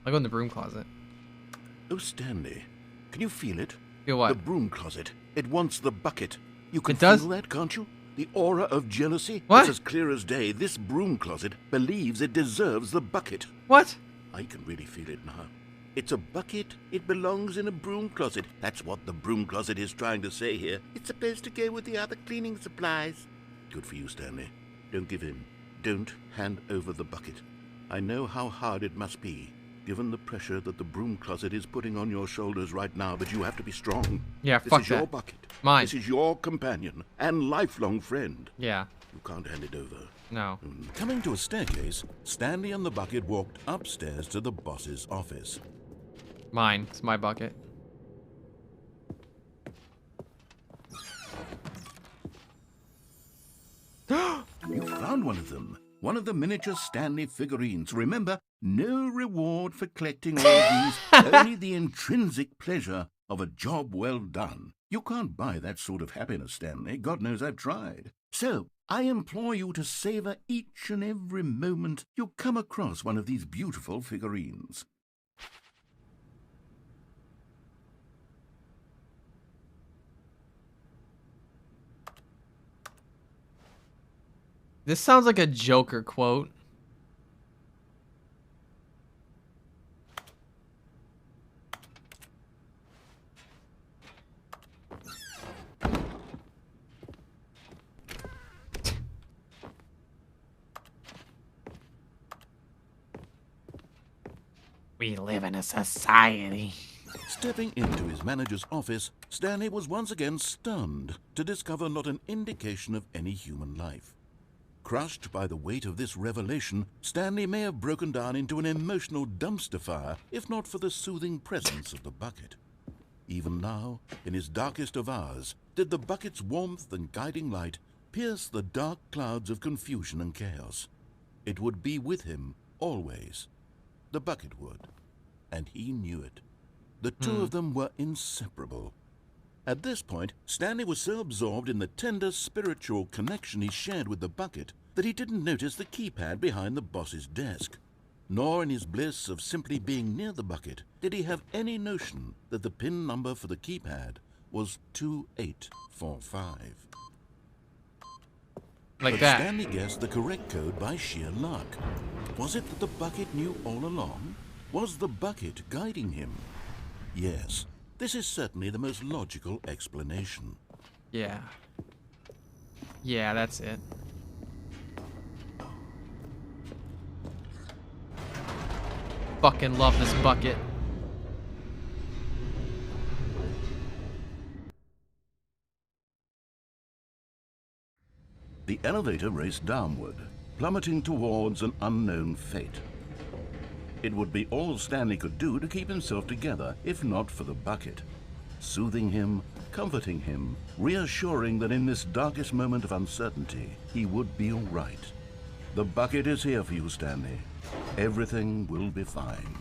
S1: I'll go in the broom closet.
S7: Oh, Stanley, can you feel it?
S1: Feel what?
S7: The broom closet. It wants the bucket. You can
S1: It does?
S7: feel that, can't you? The aura of jealousy?
S1: What?
S7: It's as clear as day. This broom closet believes it deserves the bucket.
S1: What?
S7: I can really feel it now. It's a bucket. It belongs in a broom closet. That's what the broom closet is trying to say here. It's supposed to go with the other cleaning supplies. Good for you, Stanley. Don't give in. Don't hand over the bucket. I know how hard it must be, given the pressure that the broom closet is putting on your shoulders right now, but you have to be strong.
S1: Yeah,
S7: This
S1: fuck
S7: is your
S1: that.
S7: bucket.
S1: Mine.
S7: This is your companion and lifelong friend.
S1: Yeah.
S7: You can't hand it over.
S1: No.
S7: Coming to a staircase, Stanley and the bucket walked upstairs to the boss's office.
S1: Mine. It's my bucket.
S7: You found one of them. One of the miniature Stanley figurines. Remember, no reward for collecting all these, only the intrinsic pleasure of a job well done. You can't buy that sort of happiness, Stanley. God knows I've tried. So, I implore you to savor each and every moment you come across one of these beautiful figurines.
S1: This sounds like a Joker quote. We live in a society.
S7: Stepping into his manager's office, Stanley was once again stunned to discover not an indication of any human life. Crushed by the weight of this revelation, Stanley may have broken down into an emotional dumpster fire if not for the soothing presence of the bucket. Even now, in his darkest of hours, did the bucket's warmth and guiding light pierce the dark clouds of confusion and chaos. It would be with him always. The bucket would, and he knew it. The two of them were inseparable. At this point, Stanley was so absorbed in the tender spiritual connection he shared with the bucket that he didn't notice the keypad behind the boss's desk. Nor in his bliss of simply being near the bucket did he have any notion that the PIN number for the keypad was 2845.
S1: Like
S7: But
S1: that.
S7: Stanley guessed the correct code by sheer luck. Was it that the bucket knew all along? Was the bucket guiding him? Yes, this is certainly the most logical explanation.
S1: Yeah. Yeah, that's it. Fucking love this bucket.
S7: The elevator raced downward, plummeting towards an unknown fate. It would be all Stanley could do to keep himself together, if not for the bucket. Soothing him, comforting him, reassuring that in this darkest moment of uncertainty, he would be all right. The bucket is here for you, Stanley. Everything will be fine.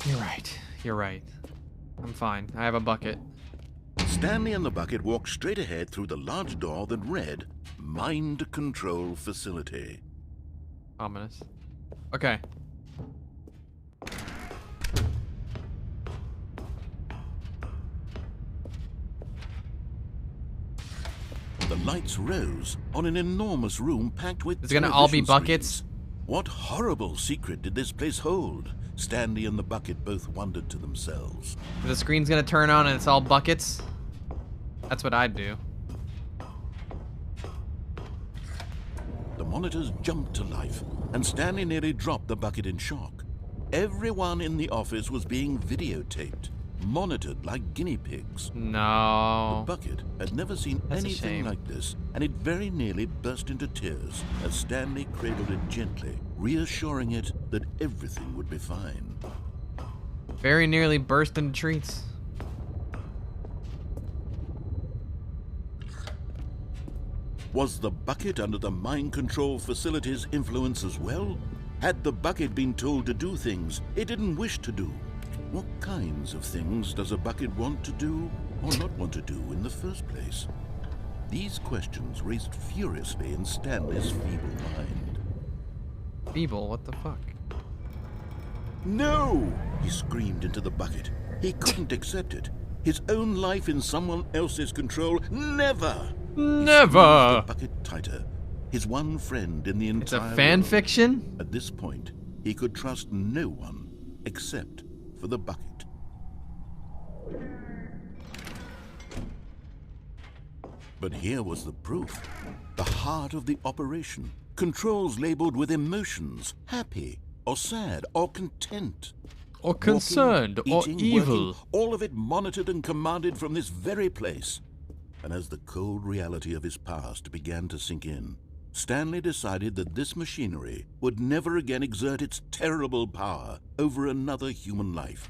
S1: You're right. You're right. I'm fine. I have a bucket.
S7: Stanley and the bucket walked straight ahead through the large door that read, Mind Control Facility.
S1: Ominous. Okay.
S7: lights rose on an enormous room packed with
S1: It's gonna all be
S7: television
S1: buckets?
S7: screens. What horrible secret did this place hold? Stanley and the bucket both wondered to themselves.
S1: The screen's gonna turn on and it's all buckets? That's what I'd do.
S7: The monitors jumped to life, and Stanley nearly dropped the bucket in shock. Everyone in the office was being videotaped, monitored like guinea pigs.
S1: No.
S7: The bucket had never seen
S1: That's a
S7: anything
S1: shame.
S7: like this, and it very nearly burst into tears as Stanley cradled it gently, reassuring it that everything would be fine.
S1: Very nearly burst into treats.
S7: Was the bucket under the mind control facility's influence as well? Had the bucket been told to do things it didn't wish to do? What kinds of things does a bucket want to do or not want to do in the first place? These questions raced furiously in Stanley's feeble mind.
S1: Feeble, what the fuck?
S7: No! He screamed into the bucket. He couldn't accept it. His own life in someone else's control, never!
S1: Never!
S7: The bucket tighter. His one friend in the
S1: It's a
S7: entire
S1: fan
S7: world.
S1: fiction?
S7: At this point, he could trust no one except for the bucket. But here was the proof. The heart of the operation. Controls labeled with emotions, happy or sad or content.
S1: Or concerned,
S7: Walking,
S1: or
S7: eating,
S1: evil.
S7: working, all of it monitored and commanded from this very place. And as the cold reality of his past began to sink in, Stanley decided that this machinery would never again exert its terrible power over another human life.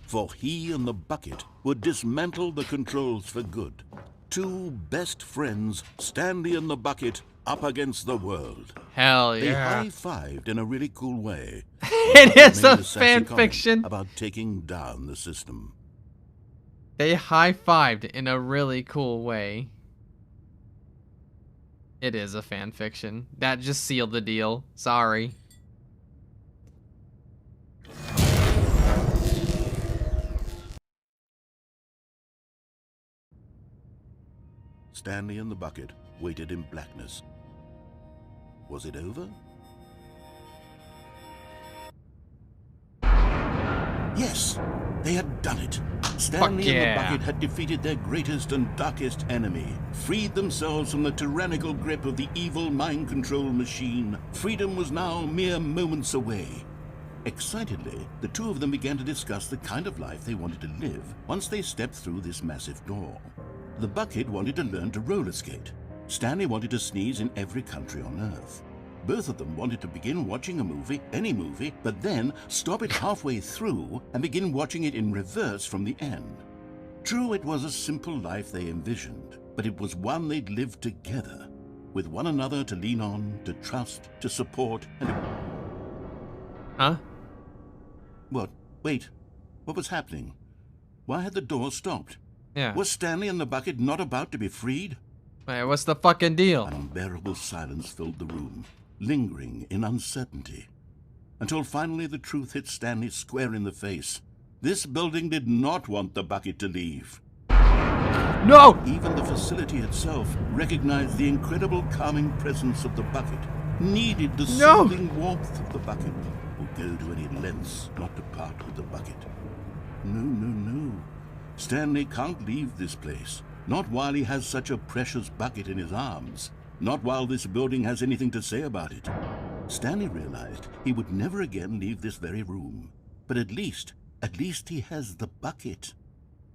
S7: For he and the bucket would dismantle the controls for good. Two best friends, Stanley and the bucket, up against the world.
S1: Hell
S7: They
S1: yeah.
S7: high-fived in a really cool way.
S1: It is
S7: Made
S1: a
S7: sassy
S1: fan
S7: comment
S1: fiction.
S7: about taking down the system.
S1: They high-fived in a really cool way. It is a fan fiction. That just sealed the deal. Sorry.
S7: Stanley and the bucket waited in blackness. Was it over? Yes, they had done it. Stanley and
S1: yeah.
S7: the bucket had defeated their greatest and darkest enemy, freed themselves from the tyrannical grip of the evil mind control machine. Freedom was now mere moments away. Excitedly, the two of them began to discuss the kind of life they wanted to live once they stepped through this massive door. The bucket wanted to learn to roller skate. Stanley wanted to sneeze in every country on Earth. Both of them wanted to begin watching a movie, any movie, but then stop it halfway through and begin watching it in reverse from the end. True, it was a simple life they envisioned, but it was one they'd lived together, with one another to lean on, to trust, to support, and to...
S1: Huh?
S7: What? Wait. What was happening? Why had the door stopped?
S1: Yeah.
S7: Was Stanley and the bucket not about to be freed?
S1: Hey, what's the fucking deal?
S7: An unbearable silence filled the room, lingering in uncertainty, until finally the truth hit Stanley square in the face. This building did not want the bucket to leave.
S1: No!
S7: Even the facility itself recognized the incredible calming presence of the bucket, needed the
S1: No!
S7: soothing warmth of the bucket, would go to any lengths not to part with the bucket. No, no, no. Stanley can't leave this place. Not while he has such a precious bucket in his arms. Not while this building has anything to say about it. Stanley realized he would never again leave this very room. But at least he has the bucket.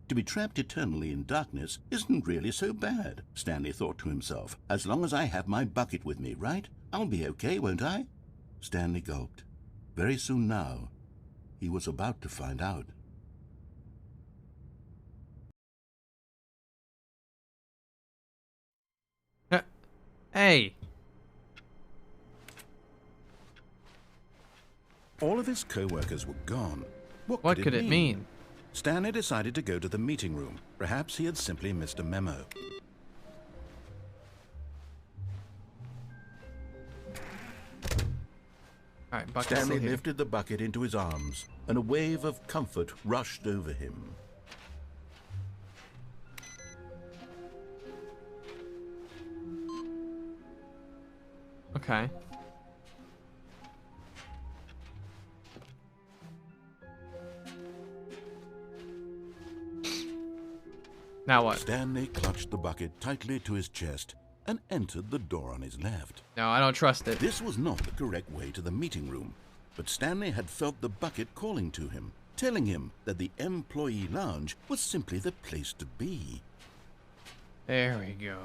S7: To be trapped eternally in darkness isn't really so bad, Stanley thought to himself. As long as I have my bucket with me, right? I'll be okay, won't I? Stanley gulped. Very soon now, he was about to find out.
S1: Hey.
S3: All of his co-workers were gone.
S1: What could it mean?
S3: Stanley decided to go to the meeting room. Perhaps he had simply missed a memo.
S1: Alright, bucket's
S7: Stanley
S1: still here.
S7: lifted the bucket into his arms, and a wave of comfort rushed over him.
S1: Okay. Now what?
S7: Stanley clutched the bucket tightly to his chest and entered the door on his left.
S1: No, I don't trust it.
S7: This was not the correct way to the meeting room, but Stanley had felt the bucket calling to him, telling him that the employee lounge was simply the place to be.
S1: There we go.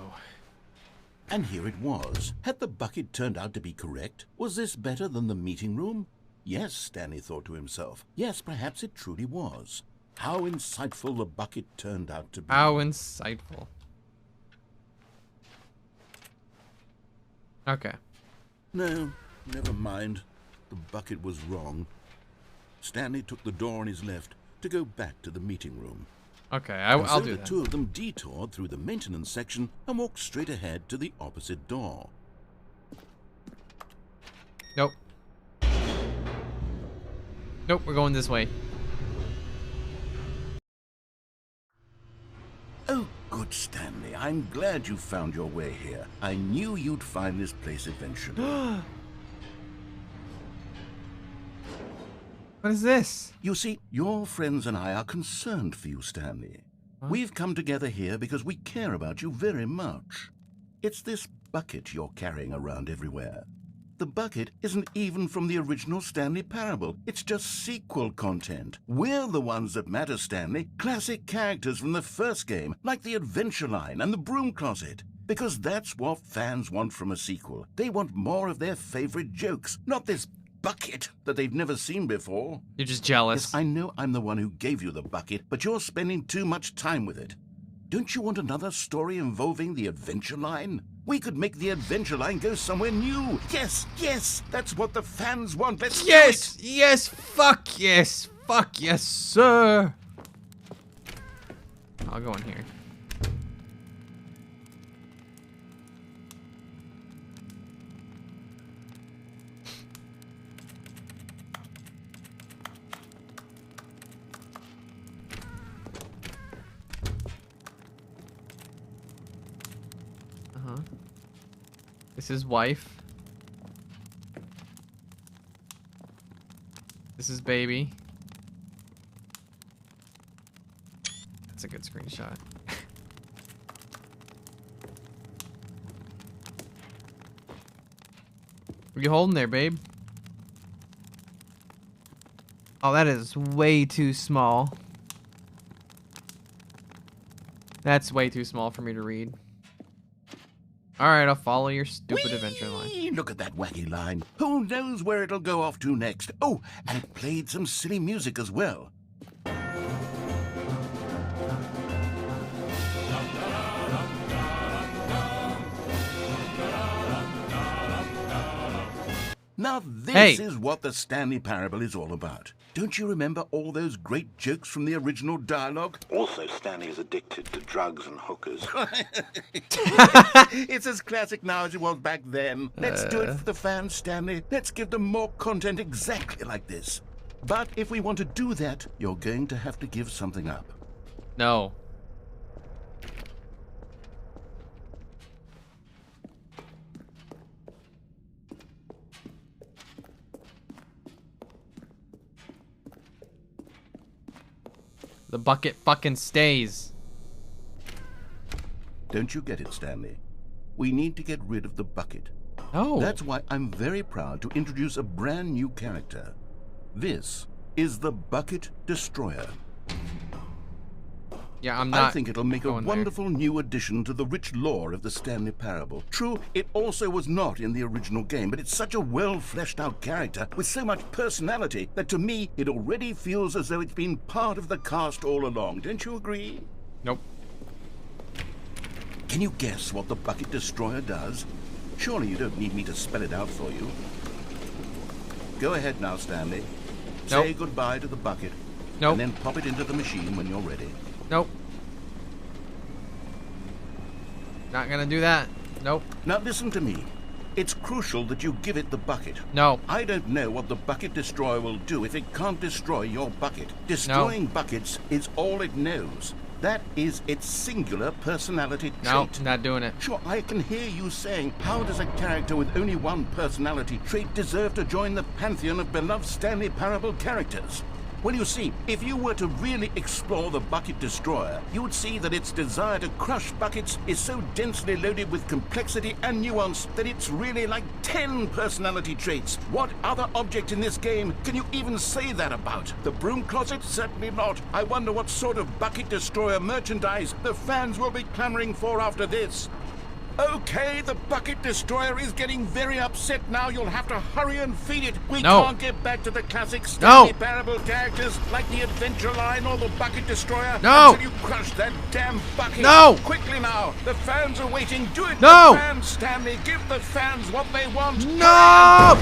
S7: And here it was. Had the bucket turned out to be correct? Was this better than the meeting room? Yes, Stanley thought to himself. Yes, perhaps it truly was. How insightful the bucket turned out to be.
S1: How insightful. Okay.
S7: No, never mind. The bucket was wrong. Stanley took the door on his left to go back to the meeting room.
S1: Okay,
S7: And
S1: I'll
S7: so
S1: do
S7: the
S1: that.
S7: two of them detoured through the maintenance section and walked straight ahead to the opposite door.
S1: Nope. Nope, we're going this way.
S7: Oh, good, Stanley. I'm glad you found your way here. I knew you'd find this place eventually.
S1: What is this?
S7: You see, your friends and I are concerned for you, Stanley. We've come together here because we care about you very much. It's this bucket you're carrying around everywhere. The bucket isn't even from the original Stanley Parable. It's just sequel content. We're the ones that matter, Stanley. Classic characters from the first game, like the Adventure Line and the Broom Closet. Because that's what fans want from a sequel. They want more of their favorite jokes, not this bucket that they've never seen before.
S1: You're just jealous.
S7: Yes, I know I'm the one who gave you the bucket, but you're spending too much time with it. Don't you want another story involving the Adventure Line? We could make the Adventure Line go somewhere new. Yes, yes, that's what the fans want. Let's do it.
S1: Yes, fuck yes, sir. I'll go in here. This is wife. This is baby. That's a good screenshot. What are you holding there, babe? Oh, that is way too small. That's way too small for me to read. Alright, I'll follow your stupid adventure line.
S7: Look at that wacky line. Who knows where it'll go off to next? Oh, and it played some silly music as well. Now this is what the Stanley Parable is all about. Don't you remember all those great jokes from the original dialogue? Also, Stanley is addicted to drugs and hookers. It's as classic now as it was back then. Let's do it for the fans, Stanley. Let's give them more content exactly like this. But if we want to do that, you're going to have to give something up.
S1: No. The bucket fucking stays.
S7: Don't you get it, Stanley? We need to get rid of the bucket.
S1: No.
S7: That's why I'm very proud to introduce a brand new character. This is the Bucket Destroyer.
S1: Yeah, I'm not.
S7: I think it'll make a wonderful new addition to the rich lore of the Stanley Parable. True, it also was not in the original game, but it's such a well-fleshed-out character with so much personality that to me, it already feels as though it's been part of the cast all along. Don't you agree?
S1: Nope.
S7: Can you guess what the Bucket Destroyer does? Surely you don't need me to spell it out for you. Go ahead now, Stanley.
S1: Nope.
S7: Say goodbye to the bucket.
S1: Nope.
S7: And then pop it into the machine when you're ready.
S1: Nope. Not gonna do that. Nope.
S7: Now listen to me. It's crucial that you give it the bucket.
S1: No.
S7: I don't know what the Bucket Destroyer will do if it can't destroy your bucket. Destroying buckets is all it knows. That is its singular personality trait.
S1: No, not doing it.
S7: Sure, I can hear you saying, how does a character with only one personality trait deserve to join the pantheon of beloved Stanley Parable characters? Well, you see, if you were to really explore the Bucket Destroyer, you would see that its desire to crush buckets is so densely loaded with complexity and nuance that it's really like 10 personality traits. What other object in this game can you even say that about? The broom closet? Certainly not. I wonder what sort of Bucket Destroyer merchandise the fans will be clamoring for after this. Okay, the Bucket Destroyer is getting very upset now. You'll have to hurry and feed it. We can't get back to the classic Stanley Parable characters like the Adventure Line or the Bucket Destroyer until you crush that damn bucket.
S1: No!
S7: Quickly now. The fans are waiting. Do it.
S1: No!
S7: The fans, Stanley. Give the fans what they want.
S1: No!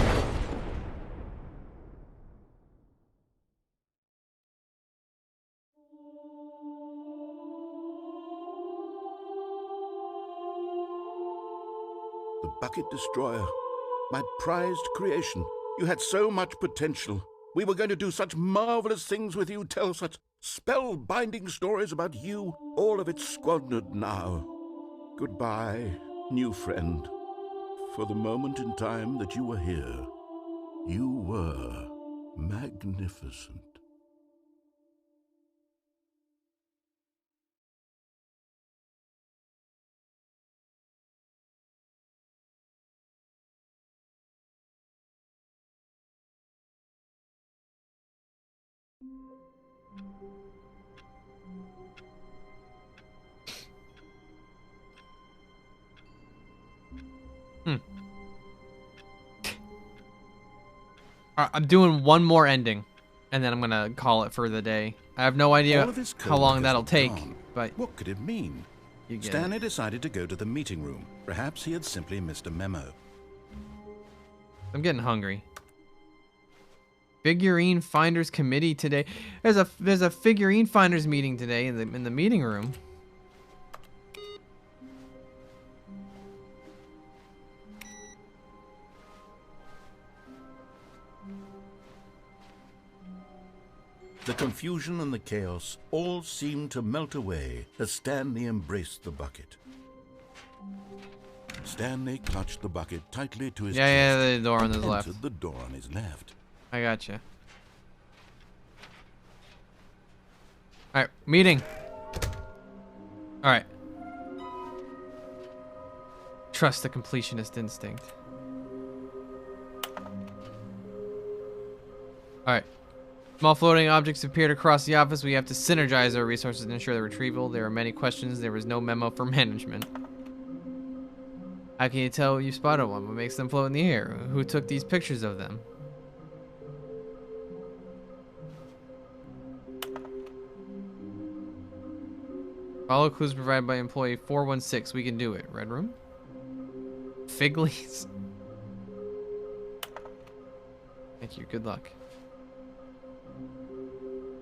S7: The Bucket Destroyer, my prized creation. You had so much potential. We were going to do such marvelous things with you, tell such spellbinding stories about you. All of it squandered now. Goodbye, new friend. For the moment in time that you were here, you were magnificent.
S1: Alright, I'm doing one more ending, and then I'm gonna call it for the day. I have no idea how long that'll take, but
S7: what could it mean?
S1: You get
S7: Stanley decided to go to the meeting room. Perhaps he had simply missed a memo.
S1: I'm getting hungry. Figurine Finders Committee today. There's a figurine finders meeting today in the meeting room.
S7: The confusion and the chaos all seemed to melt away as Stanley embraced the bucket. Stanley clutched the bucket tightly to his chest.
S1: Yeah, the door on his left.
S7: Entered the door on his left.
S1: I gotcha. Alright, meeting. Alright. Trust the completionist instinct. Alright. Small floating objects appeared across the office. We have to synergize our resources to ensure their retrieval. There are many questions. There was no memo for management. How can you tell you spotted one? What makes them float in the air? Who took these pictures of them? Follow clues provided by employee 416. We can do it. Red room? Fig leaves? Thank you. Good luck.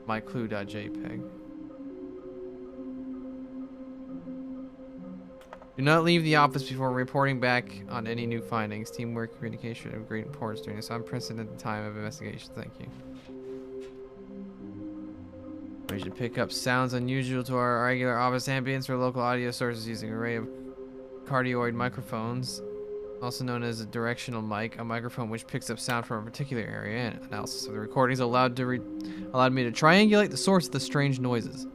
S1: myclue.jpg. Do not leave the office before reporting back on any new findings. Teamwork, communication of great importance during this unprecedented time of investigation. Thank you. We should pick up sounds unusual to our regular office ambience or local audio sources using an array of cardioid microphones, also known as a directional mic, a microphone which picks up sound from a particular area. And analysis of the recordings allowed me to triangulate the source of the strange noises.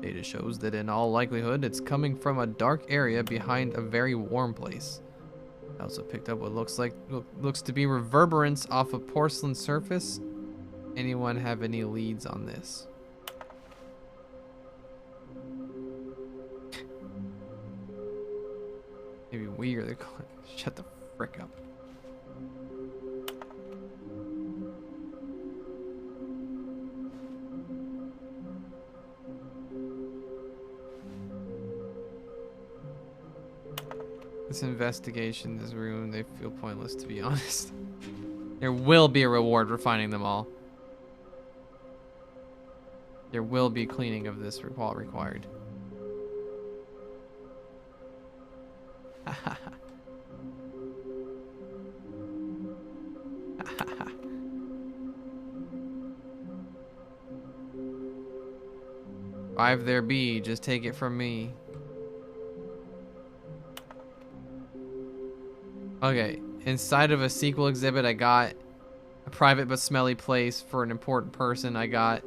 S1: Data shows that in all likelihood it's coming from a dark area behind a very warm place. I also picked up what looks to be reverberance off a porcelain surface. Anyone have any leads on this? Maybe we are the shut the frick up. This investigation, this room, they feel pointless, to be honest. There will be a reward for finding them all. There will be cleaning of this wall required. Five there be, just take it from me. Okay, inside of a sequel exhibit, I got a private but smelly place for an important person. I got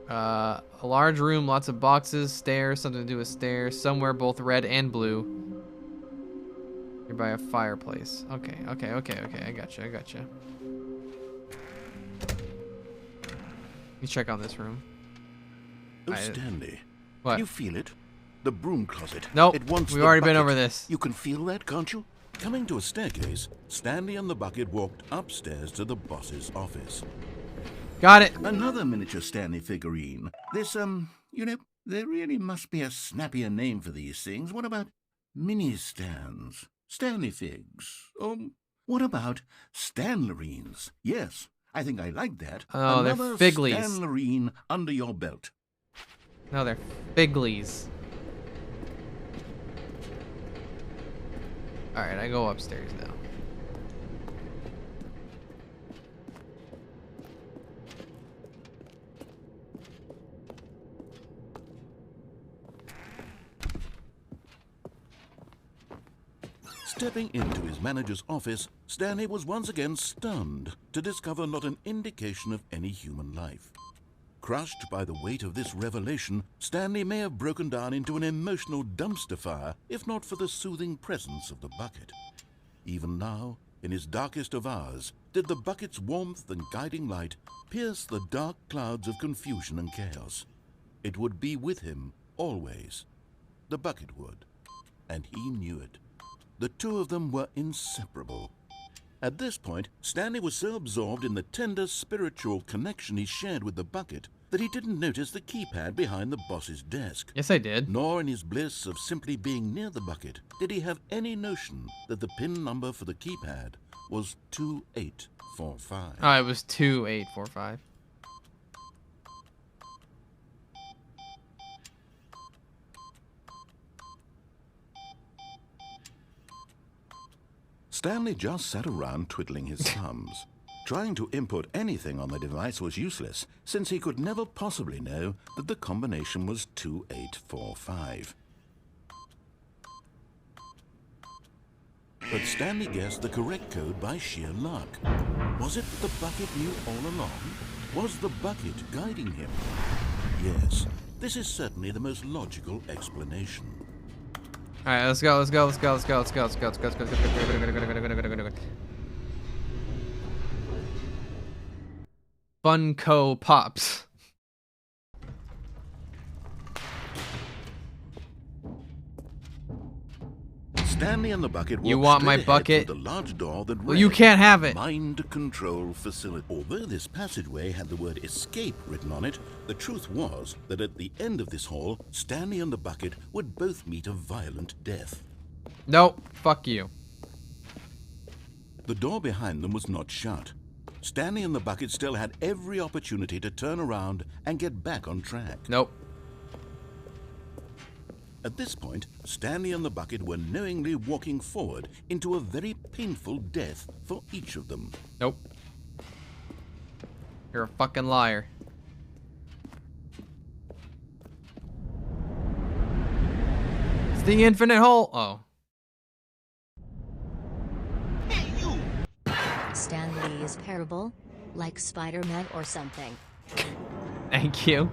S1: a large room, lots of boxes, stairs, something to do with stairs, somewhere both red and blue. Nearby a fireplace. Okay, I gotcha. Let me check on this room.
S7: Oh, Stanley.
S1: What?
S7: Can you feel it? The broom closet.
S1: Nope,
S7: It wants
S1: we've
S7: the
S1: already been
S7: bucket.
S1: over this.
S7: You can feel that, can't you? Coming to a staircase, Stanley and the bucket walked upstairs to the boss's office.
S1: Got it.
S7: Another miniature Stanley figurine. This, you know, there really must be a snappier name for these things. What about mini-stands? Stanley figs? What about Stanlerines? Yes, I think I like that.
S1: Oh, they're
S7: Another
S1: figlies.
S7: Stanlerine under your belt.
S1: No, they're figlies. Alright, I go upstairs now.
S7: Stepping into his manager's office, Stanley was once again stunned to discover not an indication of any human life. Crushed by the weight of this revelation, Stanley may have broken down into an emotional dumpster fire if not for the soothing presence of the bucket. Even now, in his darkest of hours, did the bucket's warmth and guiding light pierce the dark clouds of confusion and chaos. It would be with him always. The bucket would, and he knew it. The two of them were inseparable. At this point, Stanley was so absorbed in the tender spiritual connection he shared with the bucket that he didn't notice the keypad behind the boss's desk.
S1: Yes, I did.
S7: Nor in his bliss of simply being near the bucket did he have any notion that the PIN number for the keypad was 2845.
S1: Oh, it was 2845.
S7: Stanley just sat around twiddling his thumbs. Trying to input anything on the device was useless, since he could never possibly know that the combination was 2845. But Stanley guessed the correct code by sheer luck. Was it the bucket knew all along? Was the bucket guiding him? Yes, this is certainly the most logical explanation.
S1: Alright, let's go. Funko Pops.
S7: Stanley and the bucket
S1: You
S7: walked
S1: want my
S7: straight ahead
S1: bucket?
S7: through the large door that
S1: Well, you
S7: read,
S1: can't have it.
S7: Mind control facility. Although this passageway had the word escape written on it, the truth was that at the end of this hall, Stanley and the bucket would both meet a violent death.
S1: Nope. Fuck you.
S7: The door behind them was not shut. Stanley and the bucket still had every opportunity to turn around and get back on track.
S1: Nope.
S7: At this point, Stanley and the bucket were knowingly walking forward into a very painful death for each of them.
S1: Nope. You're a fucking liar. It's the infinite hole. Oh.
S2: Stanley's Parable? Like Spider-Man or something.
S1: Thank you.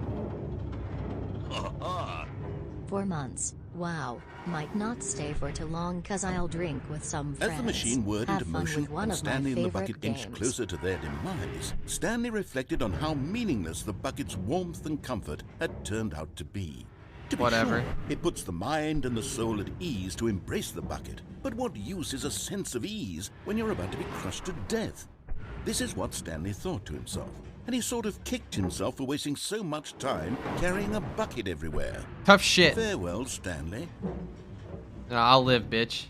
S2: 4 months. Wow. Might not stay for too long cause I'll drink with some friends.
S7: As the machine whirred
S2: Have
S7: into
S2: fun
S7: motion
S2: with one
S7: and
S2: of my
S7: Stanley and the
S2: favorite
S7: bucket inched
S2: games.
S7: closer to their demise, Stanley reflected on how meaningless the bucket's warmth and comfort had turned out to be. To be
S1: Whatever.
S7: sure, it puts the mind and the soul at ease to embrace the bucket, but what use is a sense of ease when you're about to be crushed to death? This is what Stanley thought to himself, and he sort of kicked himself for wasting so much time carrying a bucket everywhere.
S1: Tough shit.
S7: Farewell, Stanley.
S1: I'll live, bitch.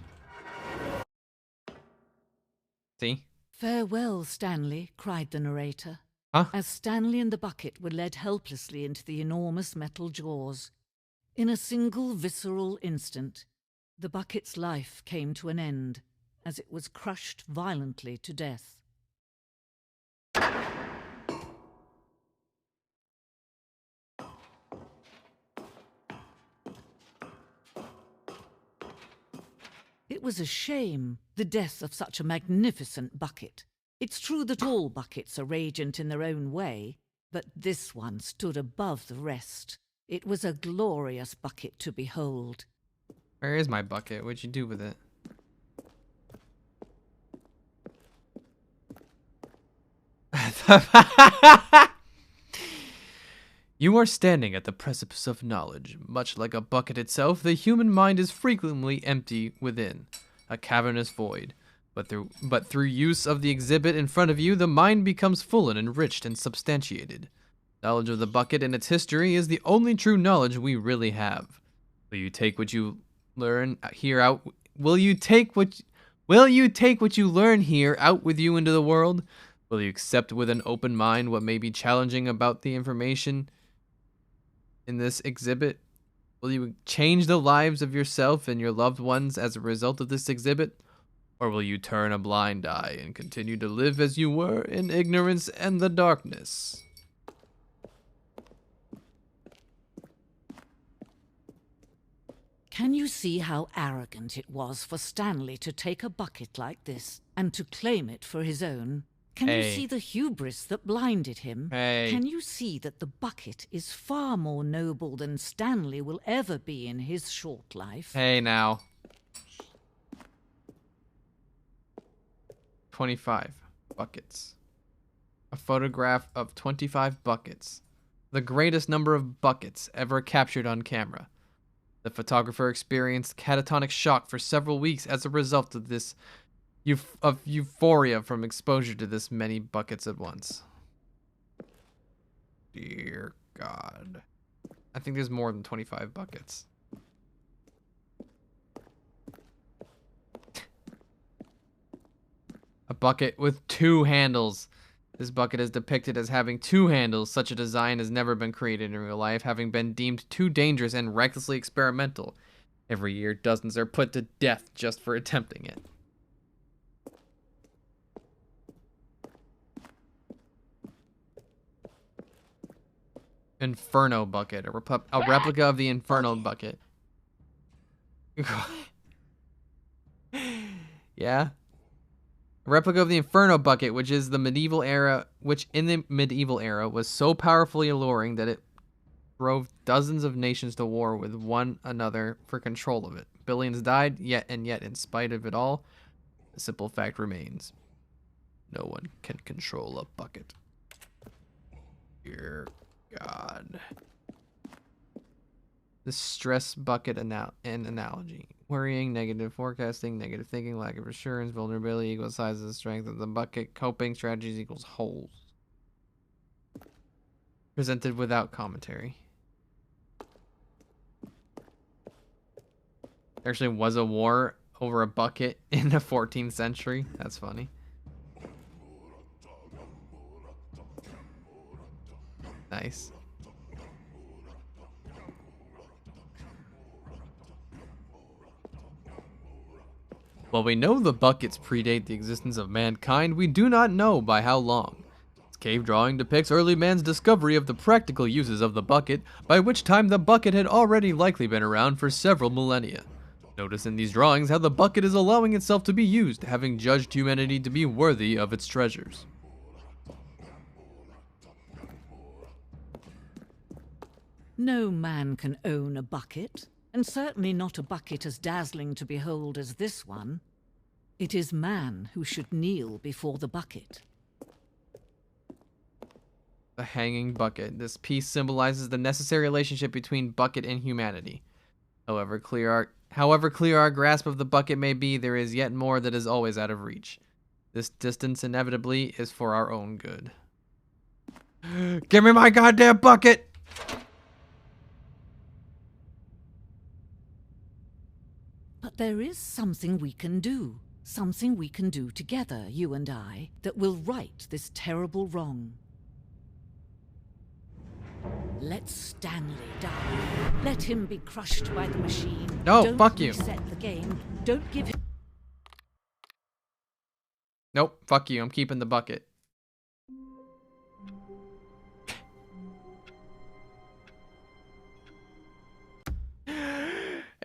S1: See?
S8: "Farewell, Stanley," cried the narrator,
S1: Huh?
S8: as Stanley and the bucket were led helplessly into the enormous metal jaws. In a single visceral instant, the bucket's life came to an end as it was crushed violently to death. It was a shame, the death of such a magnificent bucket. It's true that all buckets are radiant in their own way, but this one stood above the rest. It was a glorious bucket to behold.
S1: Where is my bucket? What'd you do with it? You are standing at the precipice of knowledge. Much like a bucket itself, the human mind is frequently empty within, a cavernous void. But through use of the exhibit in front of you, the mind becomes full and enriched and substantiated. Knowledge of the bucket and its history is the only true knowledge we really have. Will you take what you learn here out? Will you take what you learn here out with you into the world? Will you accept with an open mind what may be challenging about the information in this exhibit? Will you change the lives of yourself and your loved ones as a result of this exhibit? Or will you turn a blind eye and continue to live as you were in ignorance and the darkness?
S8: Can you see how arrogant it was for Stanley to take a bucket like this and to claim it for his own? Can you see the hubris that blinded him? Can you see that the bucket is far more noble than Stanley will ever be in his short life?
S1: Hey, now. 25 buckets. A photograph of 25 buckets. The greatest number of buckets ever captured on camera. The photographer experienced catatonic shock for several weeks as a result of this euphoria from exposure to this many buckets at once. Dear God. I think there's more than 25 buckets. A bucket with 2 handles. This bucket is depicted as having 2 handles. Such a design has never been created in real life, having been deemed too dangerous and recklessly experimental. Every year, dozens are put to death just for attempting it. Inferno bucket, a replica of the Inferno bucket. Yeah. A replica of the Inferno bucket, which in the medieval era was so powerfully alluring that it drove dozens of nations to war with one another for control of it. Billions died, yet in spite of it all, the simple fact remains: no one can control a bucket. Dear God. The stress bucket analogy. Worrying, negative forecasting, negative thinking, lack of assurance, vulnerability equals size of the strength of the bucket. Coping strategies equals holes. Presented without commentary. There actually was a war over a bucket in the 14th century. That's funny. Nice. While we know the buckets predate the existence of mankind, we do not know by how long. This cave drawing depicts early man's discovery of the practical uses of the bucket, by which time the bucket had already likely been around for several millennia. Notice in these drawings how the bucket is allowing itself to be used, having judged humanity to be worthy of its treasures.
S8: No man can own a bucket, and certainly not a bucket as dazzling to behold as this one. It is man who should kneel before the bucket.
S1: The hanging bucket. This piece symbolizes the necessary relationship between bucket and humanity. However clear our grasp of the bucket may be, there is yet more that is always out of reach. This distance inevitably is for our own good. Give me my goddamn bucket!
S8: But there is something we can do together, you and I, that will right this terrible wrong. Let Stanley die. Let him be crushed by the machine.
S1: No, fuck you.
S8: Don't reset the game. Don't give him...
S1: Nope, fuck you. I'm keeping the bucket.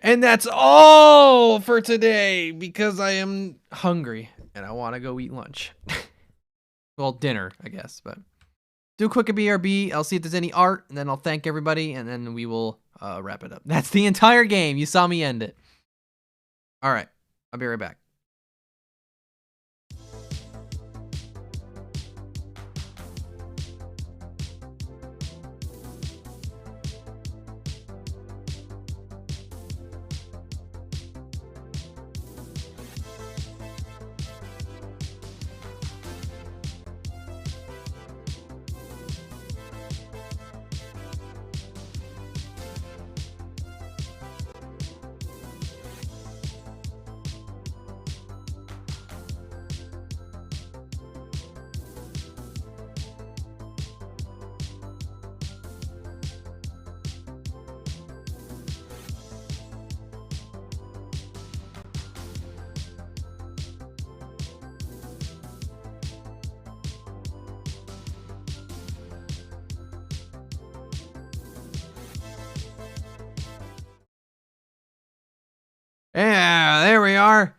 S1: And that's all for today because I am hungry and I want to go eat lunch. Well, dinner, I guess, but do a quick BRB. I'll see if there's any art and then I'll thank everybody and then we will wrap it up. That's the entire game. You saw me end it. All right. I'll be right back. Yeah, there we are.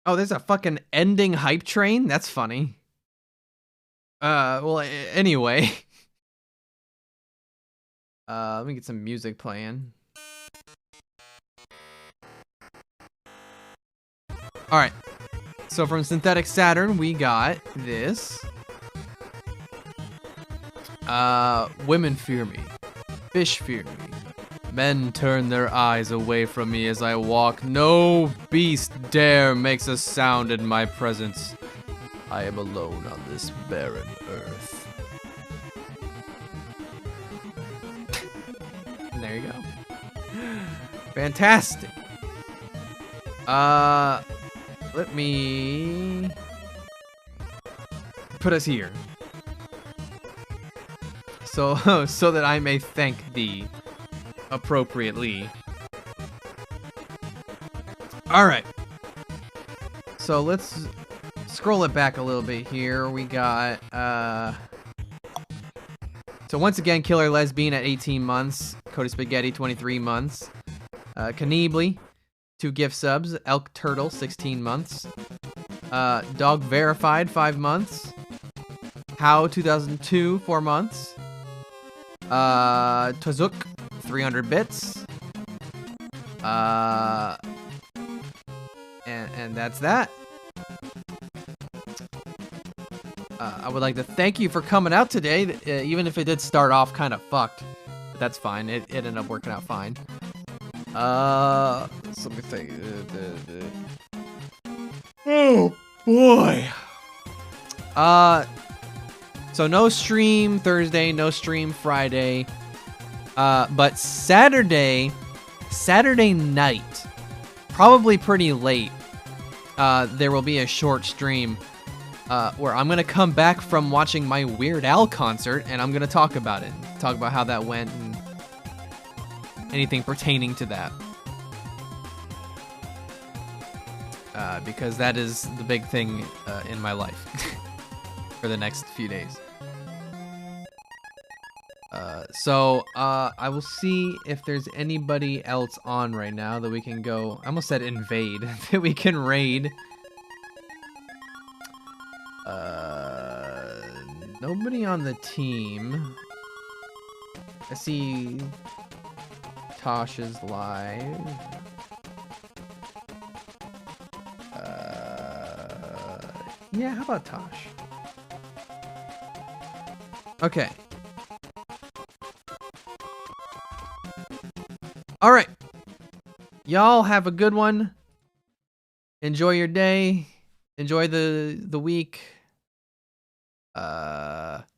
S1: Oh, there's a fucking ending hype train? That's funny. Well, anyway. Let me get some music playing. Alright. So from Synthetic Saturn, we got this. Women fear me. Fish fear me. Men turn their eyes away from me as I walk. No beast dare makes a sound in my presence. I am alone on this barren earth. And there you go. Fantastic. Let me put us here. So that I may thank thee appropriately. Alright. So let's scroll it back a little bit here. We got so once again, Killer Lesbian at 18 months. Cody Spaghetti 23 months. Kneebly 2 gift subs. Elk Turtle 16 months. Dog Verified 5 months. How 2002 4 months. Tazuk 300 bits. And that's that. I would like to thank you for coming out today, even if it did start off kind of fucked. But that's fine. It ended up working out fine. So let me think. Oh boy. So no stream Thursday, no stream Friday. But Saturday night, probably pretty late, there will be a short stream where I'm going to come back from watching my Weird Al concert, and I'm going to talk about it. Talk about how that went and anything pertaining to that. Because that is the big thing in my life for the next few days. So I will see if there's anybody else on right now that we can go. I almost said invade. That we can raid. Nobody on the team. I see Tosh is live. Yeah, how about Tosh? Okay. All right. Y'all have a good one. Enjoy your day. Enjoy the week.